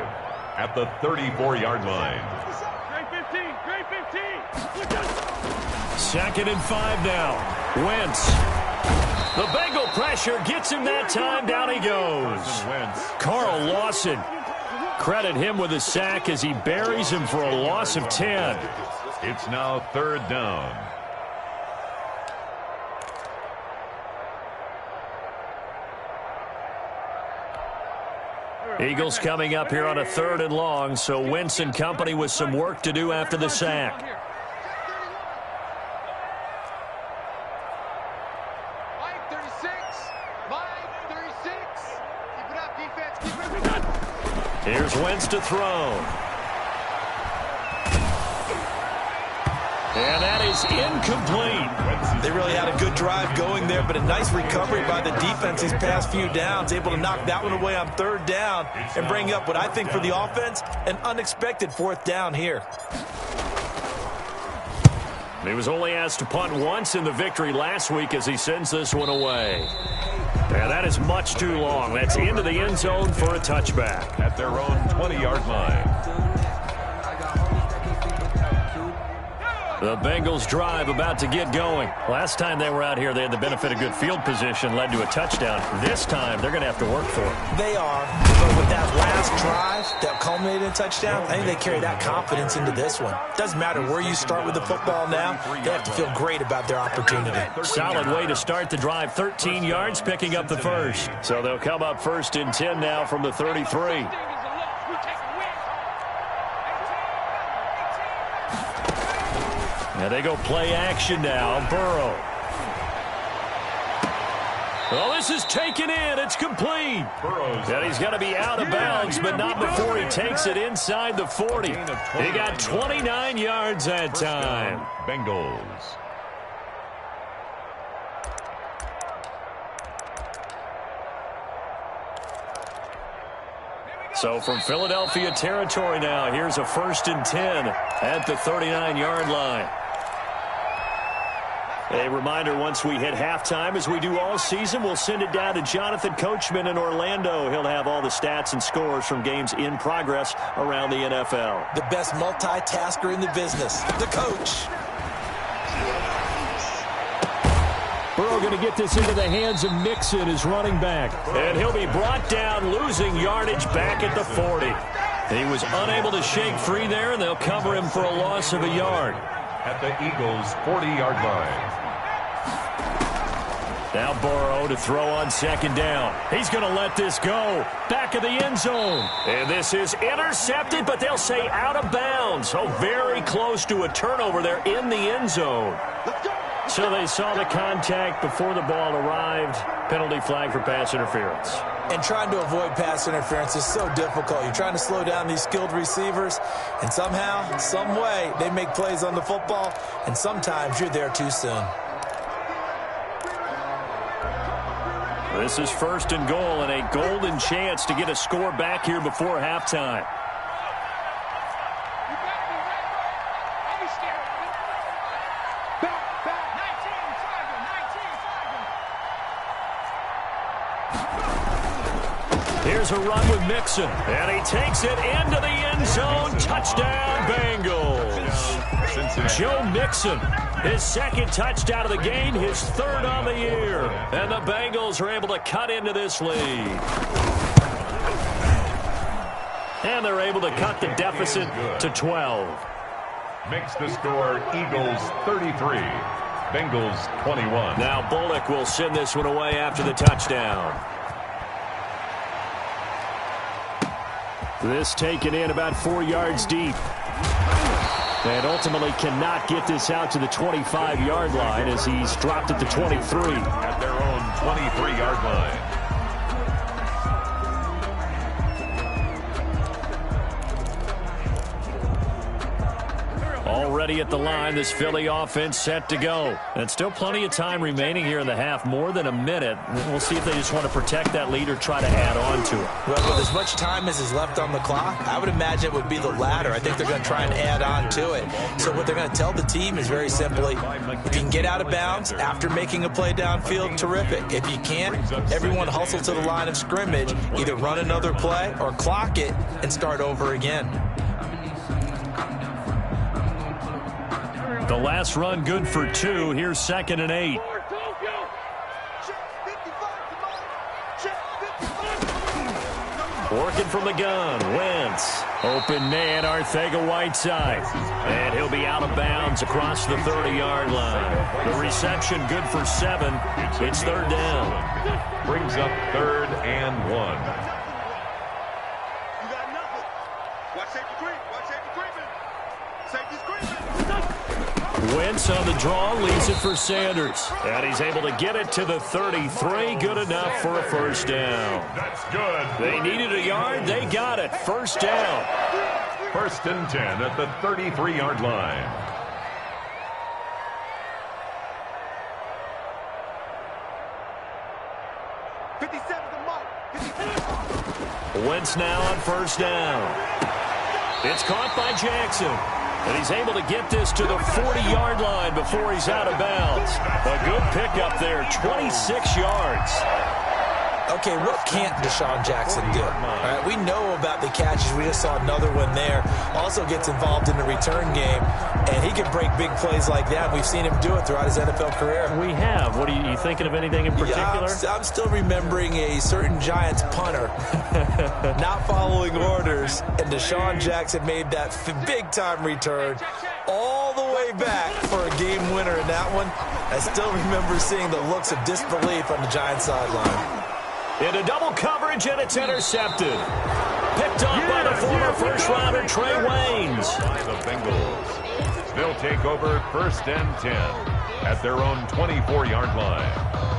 at the 34-yard line. Great 15. 2nd and 5 now. Wentz. The Bengal pressure gets him that time. Down he goes. Carl Lawson. Credit him with a sack as he buries him for a loss of 10. It's now 3rd down. Eagles coming up here on a 3rd and long, so Wentz and company with some work to do after the sack. Here's Wentz to throw. And that is incomplete. They really had a good drive going there, but a nice recovery by the defense these past few downs, able to knock that one away on 3rd down and bring up what I think for the offense, an unexpected 4th down here. He was only asked to punt once in the victory last week as he sends this one away. And that is much too long. That's into the end zone for a touchback. At their own 20-yard line. The Bengals drive about to get going. Last time they were out here, they had the benefit of good field position, led to a touchdown. This time, they're going to have to work for it. They are, but with that last drive that culminated in a touchdown, I think they carry that confidence into this one. Doesn't matter where you start with the football now, they have to feel great about their opportunity. Solid way to start the drive, 13 yards, picking up the first. So they'll come up 1st and 10 now from the 33. And they go play action now. Burrow. Well, this is taken in. It's complete. And he's going to be out of bounds, but not before he takes it inside the 40. He got 29 yards that time. Bengals. So from Philadelphia territory now, here's a 1st and 10 at the 39-yard line. A reminder, once we hit halftime, as we do all season, we'll send it down to Jonathan Coachman in Orlando. He'll have all the stats and scores from games in progress around the NFL. The best multitasker in the business, the coach. Burrow going to get this into the hands of Mixon, his running back. And he'll be brought down, losing yardage back at the 40. He was unable to shake free there, and they'll cover him for a loss of a yard. At the Eagles' 40-yard line. Now Burrow to throw on second down. He's going to let this go. Back of the end zone. And this is intercepted, but they'll say out of bounds. So very close to a turnover there in the end zone. So they saw the contact before the ball arrived. Penalty flag for pass interference. And trying to avoid pass interference is so difficult. You're trying to slow down these skilled receivers, and somehow, some way, they make plays on the football, and sometimes you're there too soon. This is first and goal and a golden chance to get a score back here before halftime. Here's a run with Mixon, and he takes it into the end zone. Touchdown, Bengals. Joe Mixon, his second touchdown of the game, his third on the year. And the Bengals are able to cut into this lead. And they're able to cut the deficit to 12. Makes the score Eagles 33, Bengals 21. Now Bullock will send this one away after the touchdown. This taken in about 4 yards deep. And ultimately cannot get this out to the 25-yard line as he's dropped at the 23. At their own 23-yard line. Already at the line, this Philly offense set to go. And still plenty of time remaining here in the half, more than a minute. We'll see if they just want to protect that lead or try to add on to it. Well, with as much time as is left on the clock, I would imagine it would be the latter. I think they're going to try and add on to it. So what they're going to tell the team is very simply, if you can get out of bounds after making a play downfield, terrific. If you can't, everyone hustle to the line of scrimmage, either run another play or clock it and start over again. The last run good for 2. Here's 2nd and 8. Working from the gun. Wentz. Open man, Arcega-Whiteside. And he'll be out of bounds across the 30-yard line. The reception good for 7. It's third down. Brings up 3rd and 1. Wentz on the draw, leaves it for Sanders. And he's able to get it to the 33. Good enough for a first down. That's good. They needed a yard. They got it. First down. 1st and 10 at the 33-yard line. Wentz now on first down. It's caught by Jackson. And he's able to get this to the 40-yard line before he's out of bounds. A good pickup there, 26 yards. Okay, what can't Deshaun Jackson do? All right, we know about the catches. We just saw another one there. Also gets involved in the return game, and he can break big plays like that. We've seen him do it throughout his NFL career. We have. What are you thinking of anything in particular? Yeah, I'm still remembering a certain Giants punter not following orders, and Deshaun Jackson made that big-time return all the way back for a game winner in that one. I still remember seeing the looks of disbelief on the Giants sideline. Into double coverage, and it's intercepted. Picked up by the former first-rounder Trey Waynes. The Bengals. They'll take over 1st and 10 at their own 24-yard line.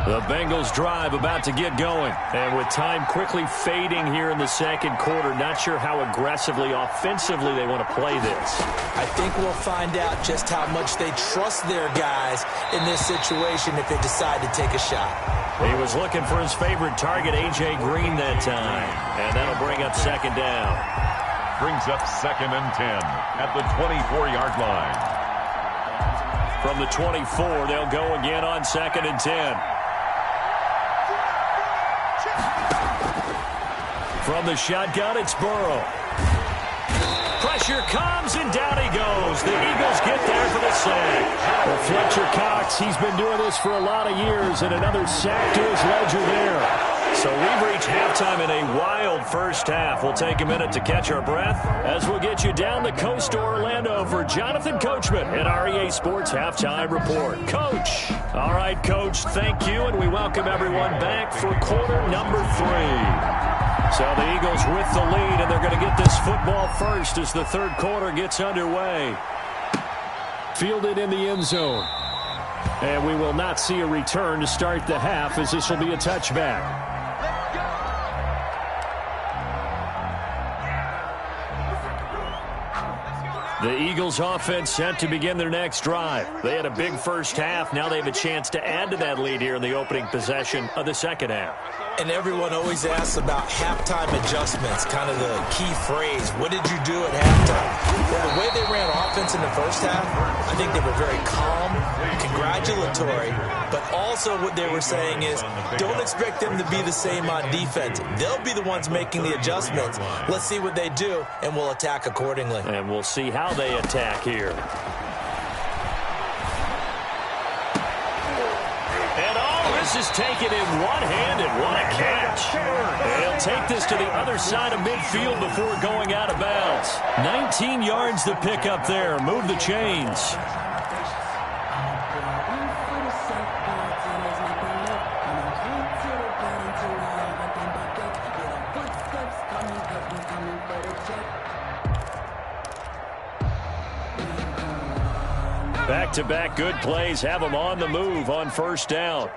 The Bengals drive about to get going. And with time quickly fading here in the second quarter, not sure how aggressively, offensively they want to play this. I think we'll find out just how much they trust their guys in this situation if they decide to take a shot. He was looking for his favorite target, A.J. Green, that time. And that'll bring up second down. Brings up 2nd and 10 at the 24-yard line. From the 24, they'll go again on 2nd and 10. From the shotgun, it's Burrow. Pressure comes, and down he goes. The Eagles get there for the sack. Well, Fletcher Cox, he's been doing this for a lot of years, and another sack to his ledger there. So we've reached halftime in a wild first half. We'll take a minute to catch our breath as we'll get you down the coast to Orlando for Jonathan Coachman at our EA Sports Halftime Report. Coach. All right, Coach, thank you, and we welcome everyone back for quarter number 3. So the Eagles with the lead, and they're going to get this football first as the third quarter gets underway. Fielded in the end zone. And we will not see a return to start the half, as this will be a touchback. The Eagles offense set to begin their next drive. They had a big first half. Now they have a chance to add to that lead here in the opening possession of the second half. And everyone always asks about halftime adjustments, kind of the key phrase. What did you do at halftime? Well, the way they ran offense in the first half, I think they were very calm, congratulatory, but also what they were saying is don't expect them to be the same on defense. They'll be the ones making the adjustments. Let's see what they do, and we'll attack accordingly. And we'll see how they attack here. And all this is taken in one-handed. What a catch. And he'll take this to the other side of midfield before going out of bounds. 19 yards to pick up there. Move the chains. Back-to-back good plays have them on the move on first down.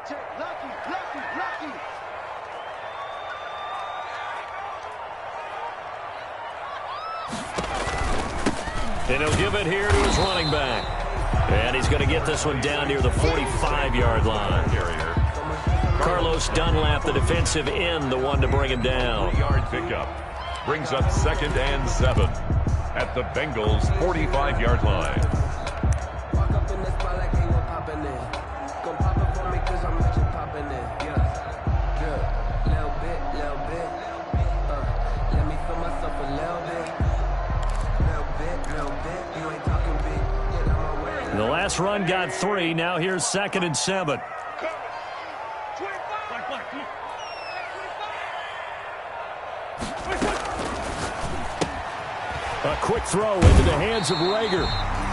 And he'll give it here to his running back. And he's going to get this one down near the 45-yard line. Carlos Dunlap, the defensive end, the one to bring him down. 20-yard pickup brings up 2nd and 7 at the Bengals' 45-yard line. The last run got 3. Now here's 2nd and 7. A quick throw into the hands of Rager.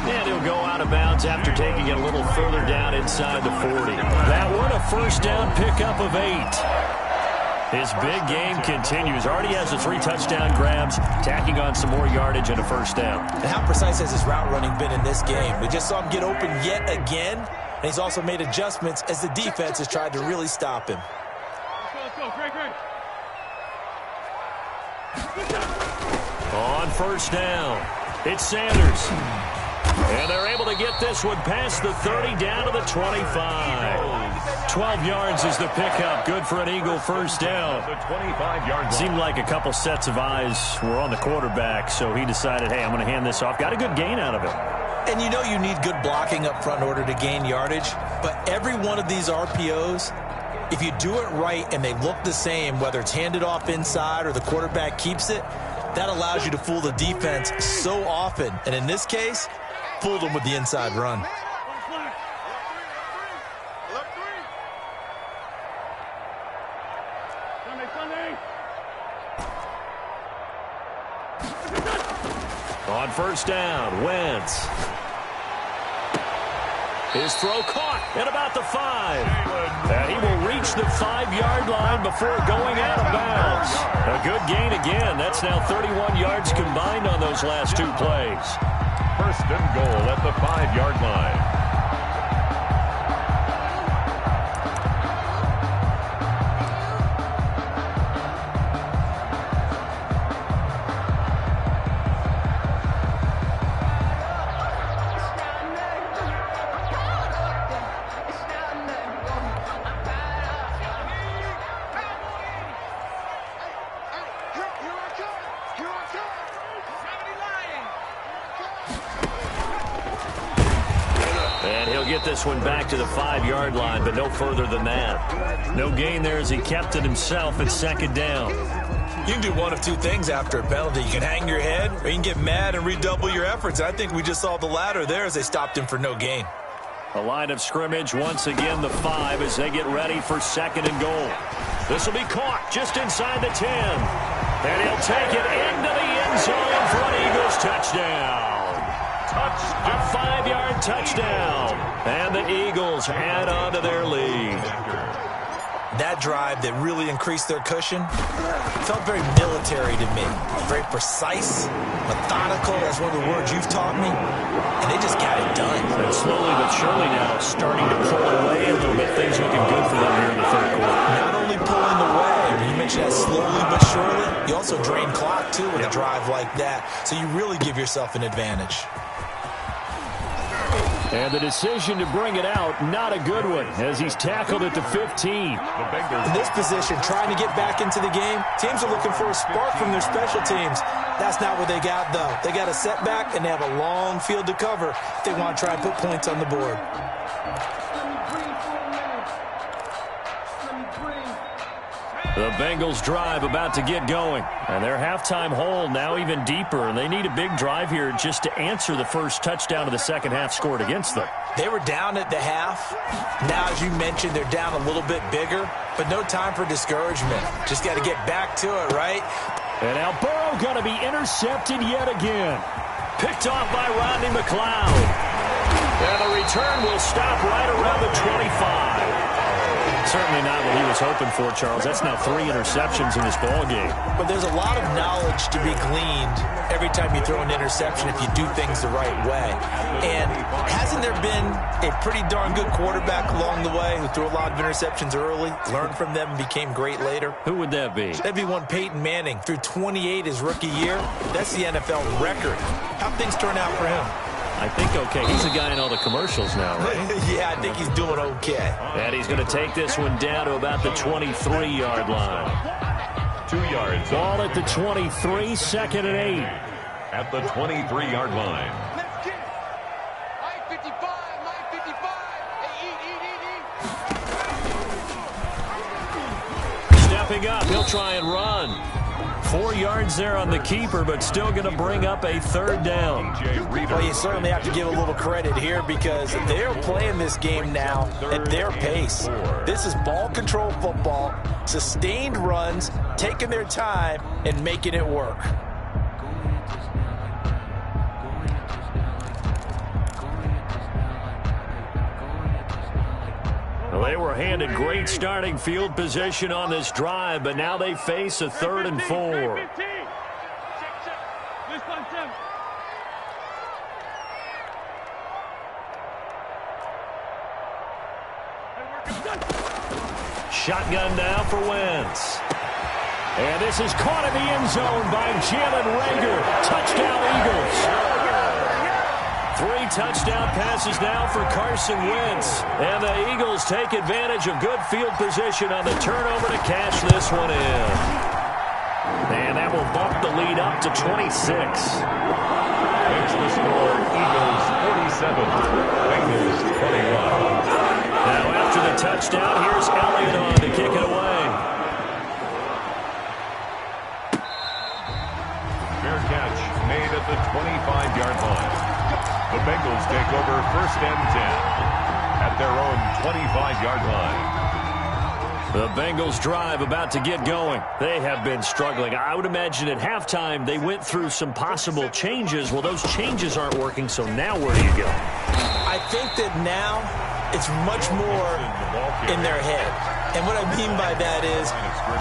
And he'll go out of bounds after taking it a little further down inside the 40. That one a first down pickup of 8. His big game continues. Already has the 3 touchdown grabs, tacking on some more yardage and a first down. And how precise has his route running been in this game? We just saw him get open yet again, and he's also made adjustments as the defense has tried to really stop him. Let's go. Great. On first down, it's Sanders. And they're able to get this one past the 30 down to the 25. 12 yards is the pickup. Good for an Eagle first down. The 25-yard line. Seemed like a couple sets of eyes were on the quarterback, so he decided, hey, I'm going to hand this off. Got a good gain out of it. And you know you need good blocking up front in order to gain yardage, but every one of these RPOs, if you do it right and they look the same, whether it's handed off inside or the quarterback keeps it, that allows you to fool the defense so often. And in this case, fooled them with the inside run. On first down, Wentz. His throw caught at about the 5. And he will reach the 5-yard line before going out of bounds. A good gain again. That's now 31 yards combined on those last 2 plays. First and goal at the 5-yard line. get this one back to the 5-yard line, but no further than that. No gain there as he kept it himself at second down. You can do one of two things after a penalty. You can hang your head, or you can get mad and redouble your efforts. I think we just saw the latter there as they stopped him for no gain. A line of scrimmage, once again the 5 as they get ready for 2nd and goal. This will be caught just inside the 10. And he'll take it into the end zone for an Eagles touchdown. A 5-yard touchdown. And the Eagles add on to their lead. That drive that really increased their cushion felt very military to me. Very precise, methodical. That's one of the words you've taught me. And they just got it done. And slowly but surely now starting to pull away a little bit. Things looking good for them here in the 3rd quarter. Not only pulling away, but you mentioned that slowly but surely. You also drain clock, too, with a drive like that. So you really give yourself an advantage. And the decision to bring it out, not a good one, as he's tackled at the 15. In this position, trying to get back into the game, teams are looking for a spark from their special teams. That's not what they got, though. They got a setback, and they have a long field to cover if they want to try and put points on the board. The Bengals drive about to get going. And their halftime hole now even deeper. And they need a big drive here just to answer the first touchdown of the second half scored against them. They were down at the half. Now, as you mentioned, they're down a little bit bigger. But no time for discouragement. Just got to get back to it, right? And now Burrow going to be intercepted yet again. Picked off by Rodney McLeod. And the return will stop right around the 25. Certainly not what he was hoping for, Charles. That's now 3 interceptions in this ball game. But there's a lot of knowledge to be gleaned every time you throw an interception if you do things the right way. And hasn't there been a pretty darn good quarterback along the way who threw a lot of interceptions early, learned from them, and became great later? Who would that be? That'd be one Peyton Manning. Threw 28 his rookie year. That's the NFL record. How'd things turn out for him? I think okay. He's a guy in all the commercials now, right? Yeah, I think he's doing okay. And he's going to take this one down to about the 23-yard line. 2 yards. Ball at the 23, 2nd and 8. At the 23-yard line. Let's get it. Line 55, line 55. Hey, eat. Stepping up, he'll try and run. 4 yards there on the keeper, but still going to bring up a 3rd down. Well, you certainly have to give a little credit here because they're playing this game now at their pace. This is ball control football, sustained runs, taking their time, and making it work. Well, they were handed great starting field position on this drive, but now they face a 3rd and 4. Shotgun now for Wentz. And this is caught in the end zone by Jalen Reagor. Touchdown, Eagles. 3 touchdown passes now for Carson Wentz. And the Eagles take advantage of good field position on the turnover to cash this one in. And that will bump the lead up to 26. Makes the score Eagles 47, Bengals 21. Now after the touchdown, here's Elliott on to kick it away. Fair catch made at the 25-yard line. The Bengals take over 1st and 10 at their own 25-yard line. The Bengals drive about to get going. They have been struggling. I would imagine at halftime they went through some possible changes. Well, those changes aren't working, so now where do you go? I think that now it's much more in their head. And what I mean by that is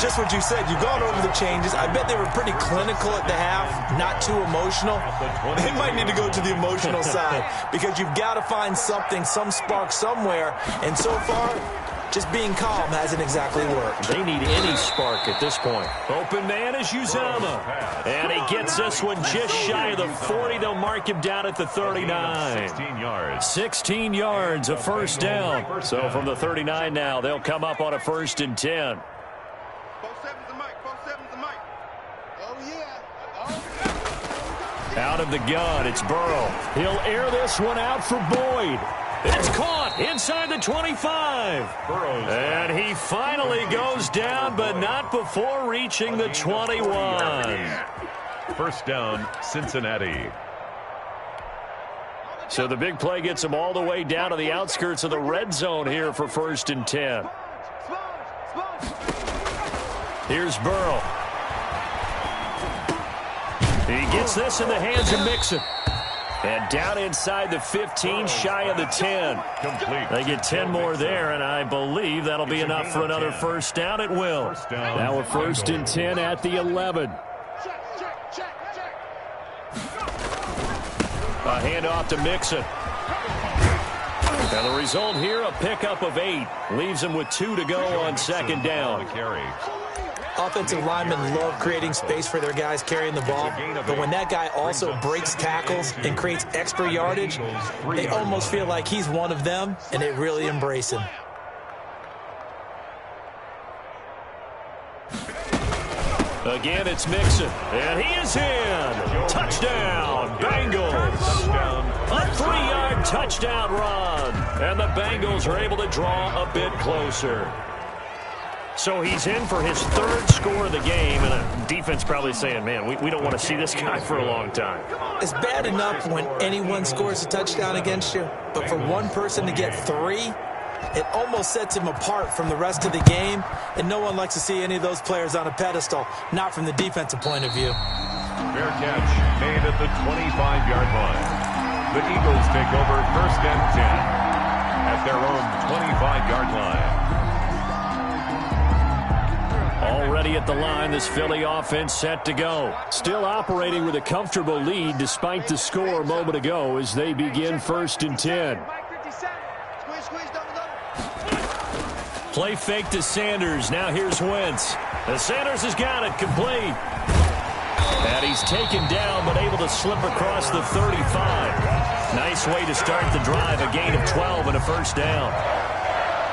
just what you said. You've gone over the changes. I bet they were pretty clinical at the half, not too emotional. They might need to go to the emotional side because you've got to find something, some spark somewhere. And so far, just being calm hasn't exactly worked. They need any spark at this point. Open man is Uzama. And he gets this one just shy of the 40. They'll mark him down at the 39. 16 yards. 16 yards, a 1st down. So from the 39 now, they'll come up on a 1st and 10. 4-7's the mic. 4-7's the mic. Oh, yeah. Oh. Out of the gun, it's Burrow. He'll air this one out for Boyd. It's caught inside the 25. And he finally goes down, but not before reaching the 21. First down, Cincinnati. So the big play gets him all the way down to the outskirts of the red zone here for 1st and 10. Here's Burrow. He gets this in the hands of Mixon. And down inside the 15, shy of the 10. Complete. They get 10 more there, and I believe that'll be enough for another first down. It will. Now a 1st and 10 at the 11. A handoff to Mixon. Now the result here, a pickup of 8. Leaves him with 2 to go on 2nd down. Offensive linemen love creating space for their guys carrying the ball, but when that guy also breaks tackles and creates extra yardage, they almost feel like he's one of them, and they really embrace him. Again, it's Mixon, and he is in. Touchdown, Bengals. A 3-yard touchdown run, and the Bengals are able to draw a bit closer. So he's in for his 3rd score of the game, and a defense probably saying, man, we don't want to see this guy for a long time. It's bad enough when anyone scores a touchdown against you, but for one person to get 3, it almost sets him apart from the rest of the game, and no one likes to see any of those players on a pedestal, not from the defensive point of view. Fair catch made at the 25-yard line. The Eagles take over 1st and 10 at their own 25-yard line. Already at the line, this Philly offense set to go. Still operating with a comfortable lead despite the score a moment ago as they begin 1st and 10. Play fake to Sanders. Now here's Wentz. And Sanders has got it complete. And he's taken down but able to slip across the 35. Nice way to start the drive. A gain of 12 and a 1st down.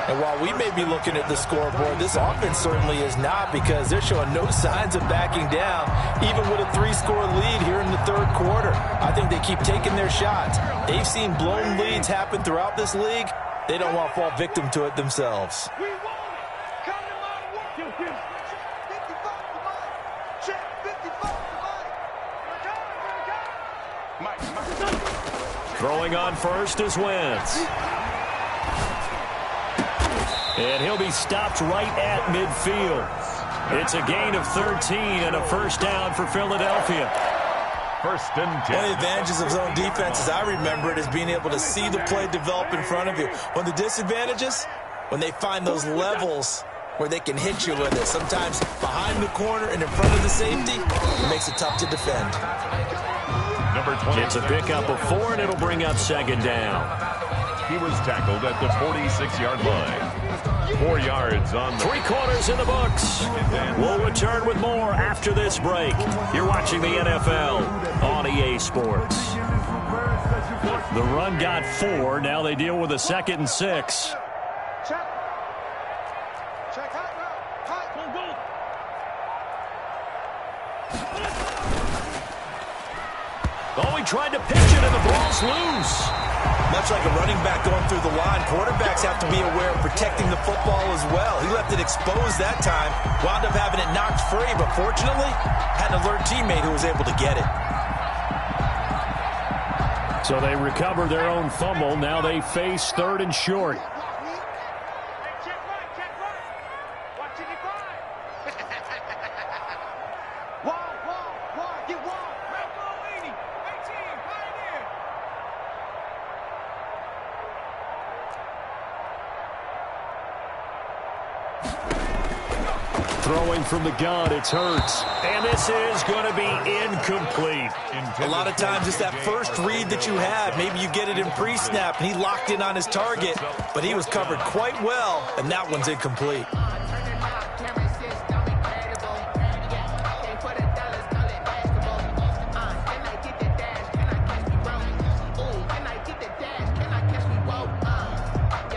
And while we may be looking at the scoreboard, this offense certainly is not, because they're showing no signs of backing down, even with a 3-score lead here in the 3rd quarter. I think they keep taking their shots. They've seen blown leads happen throughout this league. They don't want to fall victim to it themselves. Throwing on first is Wentz. And he'll be stopped right at midfield. It's a gain of 13 and a 1st down for Philadelphia. 1st and 10. One of the advantages of zone defense, as I remember it, is being able to see the play develop in front of you. One of the disadvantages, when they find those levels where they can hit you with it, sometimes behind the corner and in front of the safety, it makes it tough to defend. Number 20. It's a pickup of 4, and it'll bring up 2nd down. He was tackled at the 46-yard line. 4 yards on the 3 quarters in the books. We'll return with more after this break. You're watching the NFL on EA Sports. The run got 4. Now they deal with a 2nd and 6. Oh, he tried to pitch it, and the ball's loose. Much like a running back going through the line, quarterbacks have to be aware of protecting the football as well. He left it exposed that time, wound up having it knocked free, but fortunately, had an alert teammate who was able to get it. So they recover their own fumble. Now they face 3rd and short. Throwing from the gun, it's Hurts. And this is going to be incomplete. A lot of times it's that first read that you have. Maybe you get it in pre-snap, and he locked in on his target, but he was covered quite well, and that one's incomplete.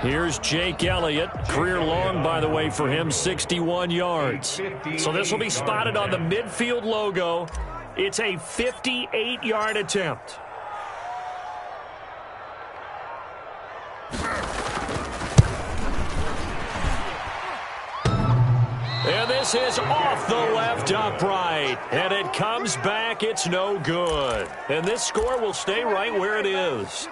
Here's Jake Elliott. Career long, by the way, for him, 61 yards. So this will be spotted on the midfield logo. It's a 58-yard attempt. This is off the left upright, and it comes back. It's no good. And this score will stay right where it is.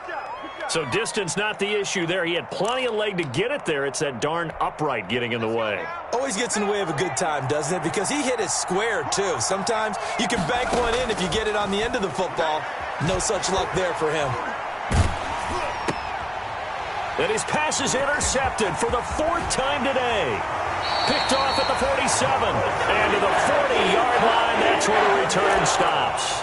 So distance not the issue there. He had plenty of leg to get it there. It's that darn upright getting in the way. Always gets in the way of a good time, doesn't it? Because he hit it square, too. Sometimes you can bank one in if you get it on the end of the football. No such luck there for him. And his pass is intercepted for the 4th time today. Picked off at the 47. And to the 40-yard line, that's where the return stops.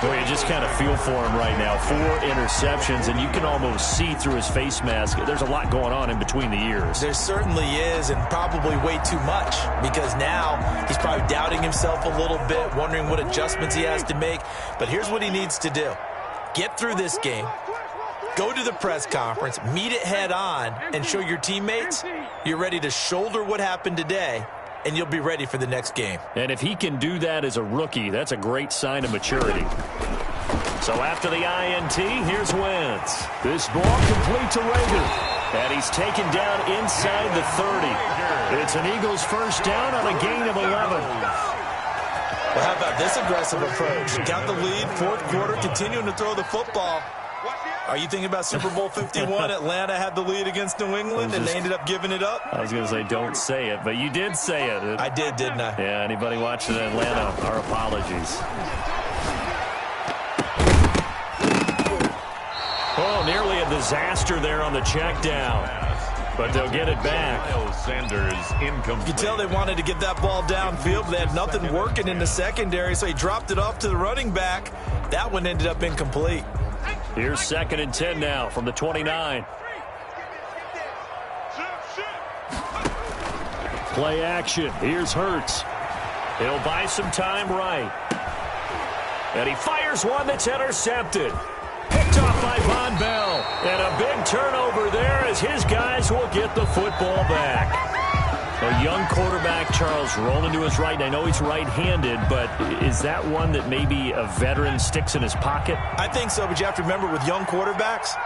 Boy, you just kind of feel for him right now. 4 interceptions, and you can almost see through his face mask. There's a lot going on in between the ears. There certainly is, and probably way too much, because now he's probably doubting himself a little bit, wondering what adjustments he has to make. But here's what he needs to do. Get through this game, go to the press conference, meet it head on, and show your teammates you're ready to shoulder what happened today, and you'll be ready for the next game. And if he can do that as a rookie, that's a great sign of maturity. So after the INT, here's Wentz. This ball complete to Rager. And he's taken down inside the 30. It's an Eagles first down on a gain of 11. Well, how about this aggressive approach? Got the lead, 4th quarter, continuing to throw the football. Are you thinking about Super Bowl 51? Atlanta had the lead against New England, and they ended up giving it up? I was going to say, don't say it, but you did say it. I did, didn't I? Yeah, anybody watching Atlanta, our apologies. Oh, nearly a disaster there on the check down. But they'll get it back. Sanders incomplete. You can tell they wanted to get that ball downfield, but they had nothing working in the secondary, so he dropped it off to the running back. That one ended up incomplete. Here's 2nd and 10 now from the 29. Play action. Here's Hurts. He'll buy some time right. And he fires one that's intercepted. Picked off by Von Bell. And a big turnover there as his guys will get the football back. A young quarterback, Charles, rolling to his right. And I know he's right-handed, but is that one that maybe a veteran sticks in his pocket? I think so, but you have to remember with young quarterbacks,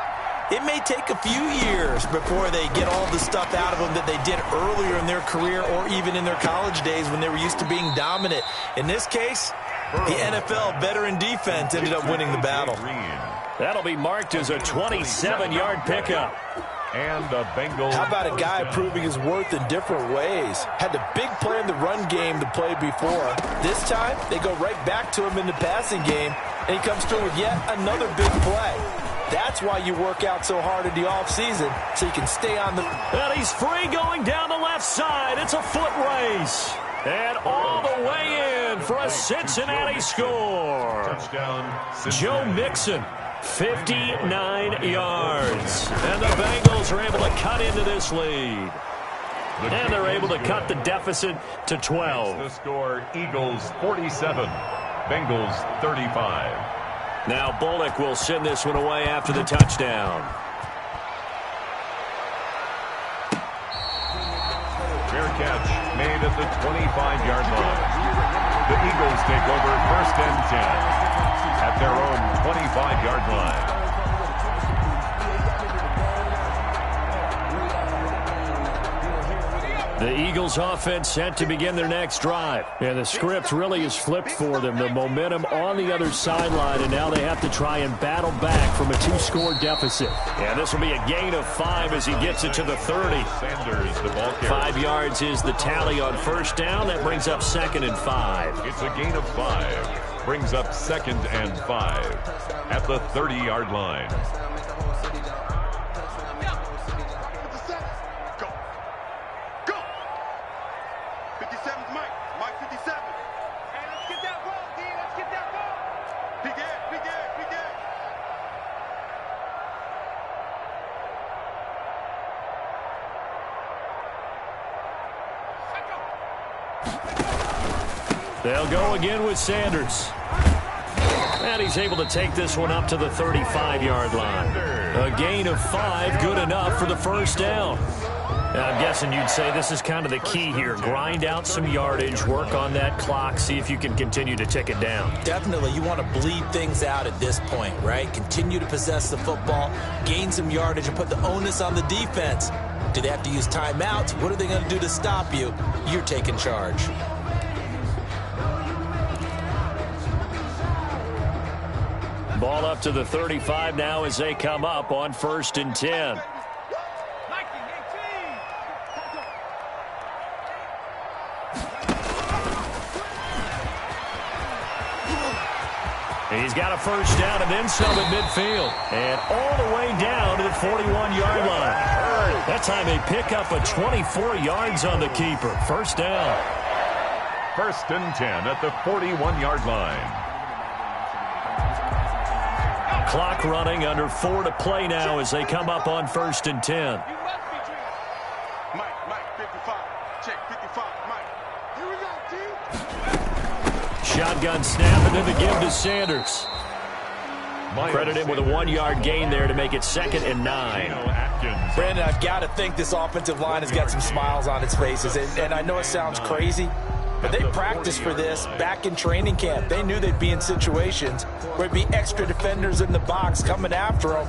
it may take a few years before they get all the stuff out of them that they did earlier in their career or even in their college days when they were used to being dominant. In this case, the NFL veteran defense ended up winning the battle. That'll be marked as a 27-yard pickup. And the Bengals. How about a guy proving his worth in different ways? Had the big play in the run game to play before. This time, they go right back to him in the passing game, and he comes through with yet another big play. That's why you work out so hard in the offseason, so you can stay on the... And he's free going down the left side. It's a foot race. And all the way in for a Cincinnati score. Touchdown, Joe Mixon. 59 yards. And the Bengals are able to cut into this lead. And they're able to cut the deficit to 12. The score, Eagles 47, Bengals 35. Now Bullock will send this one away after the touchdown. Fair catch made at the 25-yard line. The Eagles take over 1st and 10. At their own 25-yard line. The Eagles offense set to begin their next drive. And the script really is flipped for them. The momentum on the other sideline, and now they have to try and battle back from a 2-score deficit. And this will be a gain of 5 as he gets it to the 30. Sanders, the ball carrier. 5 yards is the tally on first down. That brings up 2nd and 5. It's a gain of 5. Brings up 2nd and 5 at the 30-yard line. Go. Go. 57's Mike. Mike 57. Hey, let's get that ball, D. Let's get that ball. Big Ed, Big Ed, Big Ed. They'll go again with Sanders. And he's able to take this one up to the 35-yard line. A gain of 5, good enough for the first down. Now, I'm guessing you'd say this is kind of the key here. Grind out some yardage, work on that clock, see if you can continue to tick it down. Definitely, you want to bleed things out at this point, right? Continue to possess the football, gain some yardage, and put the onus on the defense. Do they have to use timeouts? What are they going to do to stop you? You're taking charge. Ball up to the 35 now as they come up on 1st and 10. He's got a first down and then some at midfield. And all the way down to the 41-yard line. That time they pick up a 24 yards on the keeper. First down. 1st and 10 at the 41-yard line. Clock running, under 4 to play now as they come up on 1st and 10. Mike, 55. Check 55, Mike. Here we go, team. Shotgun snap and then the give to Sanders. Credit him with a 1-yard gain there to make it 2nd and 9. Brandon, I've got to think this offensive line has got some smiles on its faces. And I know it sounds crazy, but they practiced for this back in training camp. They knew they'd be in situations where it'd be extra defenders in the box coming after them,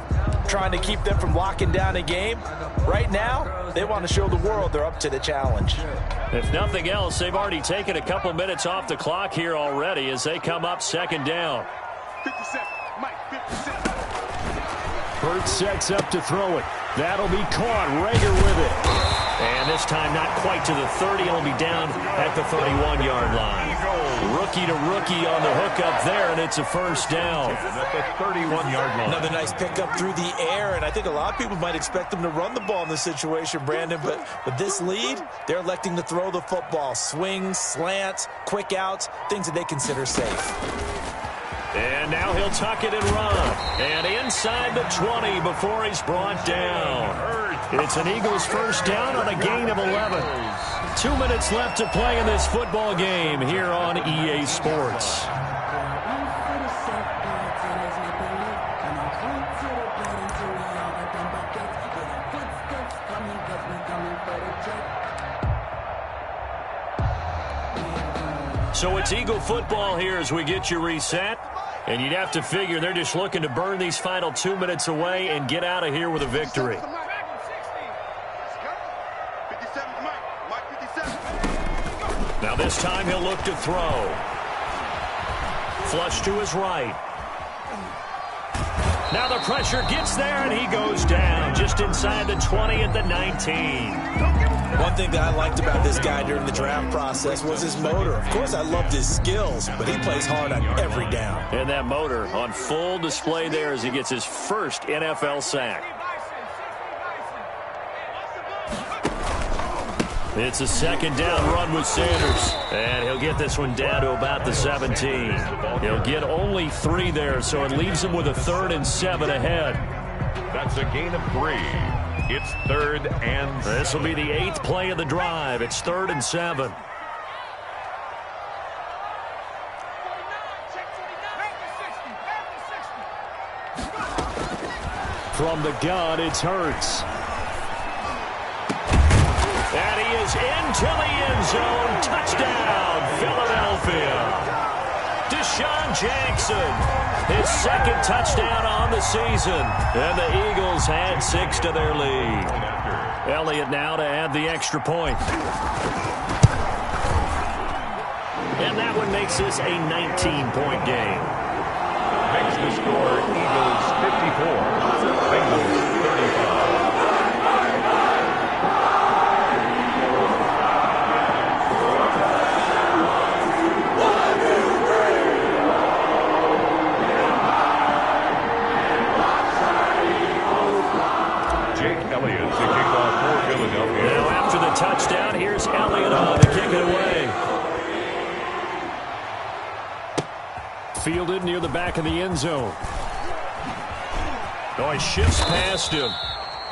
trying to keep them from locking down a game. Right now, they want to show the world they're up to the challenge. If nothing else, they've already taken a couple minutes off the clock here already as they come up 2nd down. 57, Mike, 57. Hurts sets up to throw it. That'll be caught. Rager with it. And this time not quite to the 30. It'll be down at the 31-yard line. Rookie to rookie on the hook up there, and it's a first down. At the 31-yard line. Another nice pickup through the air, and I think a lot of people might expect them to run the ball in this situation, Brandon, but with this lead, they're electing to throw the football. Swings, slants, quick outs, things that they consider safe. And now he'll tuck it and run. And inside the 20 before he's brought down. It's an Eagles first down on a gain of 11. 2 minutes left to play in this football game here on EA Sports. So it's Eagle football here as we get you reset. And you'd have to figure they're just looking to burn these final 2 minutes away and get out of here with a victory. Now this time he'll look to throw. Flush to his right. Now the pressure gets there and he goes down just inside the 20 at the 19. One thing that I liked about this guy during the draft process was his motor. Of course, I loved his skills, but he plays hard on every down. And that motor on full display there as he gets his first NFL sack. It's a 2nd down run with Sanders. And he'll get this one down to about the 17. He'll get only 3 there, so it leaves him with a 3rd and 7 ahead. That's a gain of 3. It's 3rd and 7. This will be the 8th play of the drive. It's 3rd and 7. From the gun, it's Hurts. And he is into the end zone. Touchdown, Philadelphia. Deshaun Jackson, his 2nd touchdown on the season. And the Eagles had 6 to their lead. Elliott now to add the extra point. And that one makes this a 19-point game. Makes the score Eagles 54, Bengals 35. Now after the touchdown, here's Elliott on to kick it away. Fielded near the back of the end zone. Oh, he shifts past him.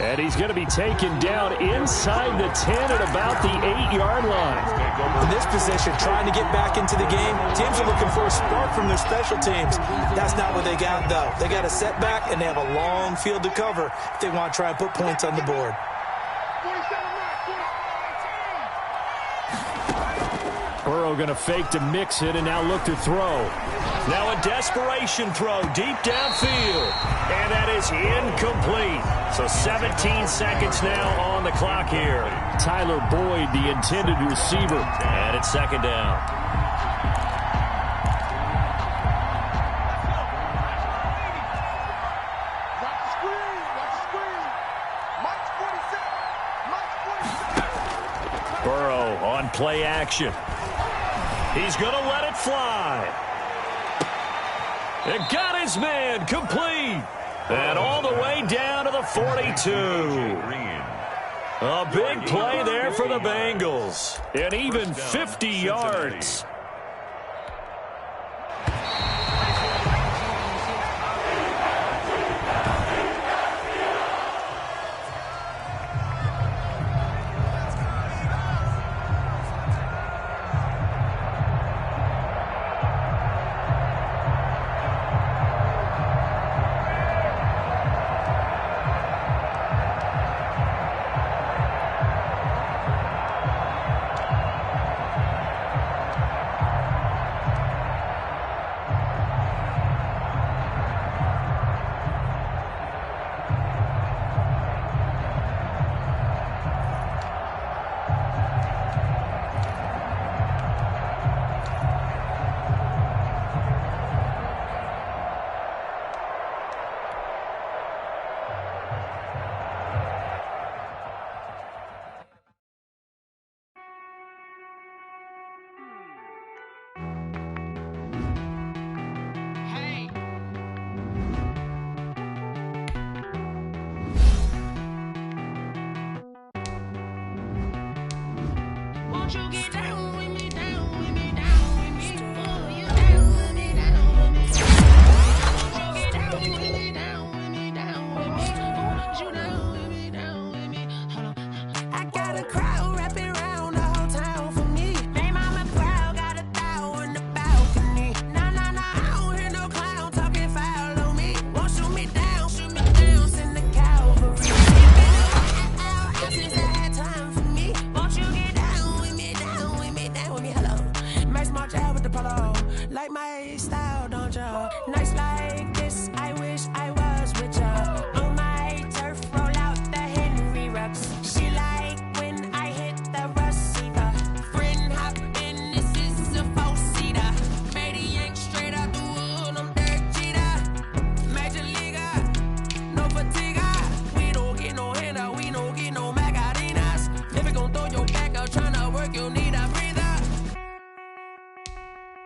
And he's going to be taken down inside the 10 at about the 8-yard line. In this position, trying to get back into the game, teams are looking for a spark from their special teams. That's not what they got, though. They got a setback, and they have a long field to cover if they want to try and put points on the board. Burrow going to fake to mix it and now look to throw. Now a desperation throw deep downfield. And that is incomplete. So 17 seconds now on the clock here. Tyler Boyd, the intended receiver. And it's second down. Burrow on play action. He's going to let it fly. It got his man complete. And all the way down to the 42. A big play there for the Bengals. And even 50 yards.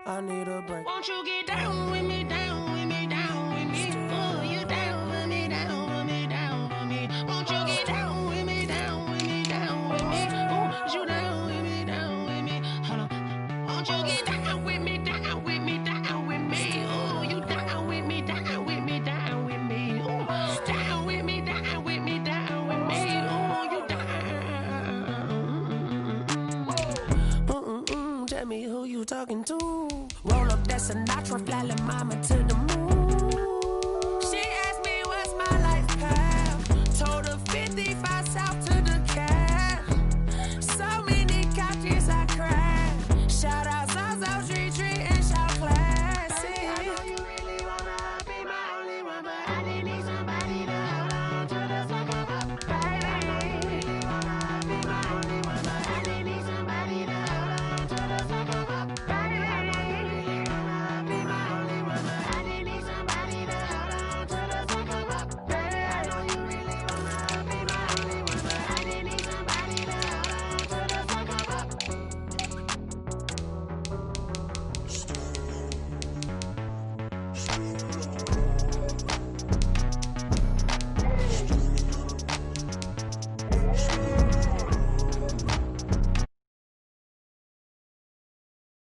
I need a break. Won't you get down with me, down with me, down with me? Oh, you down with me, down with me, down with me. Won't you get down with me, down with me, down with me? Oh, you down with me, down with me. Hold on. Won't you get down with me, down with me, down with me? Oh, you down with me, down with me, down with me. Oh, down with me, down with me, down with me. Oh, you down. Tell me who you talking to. Roll up that Sinatra, fly la mama to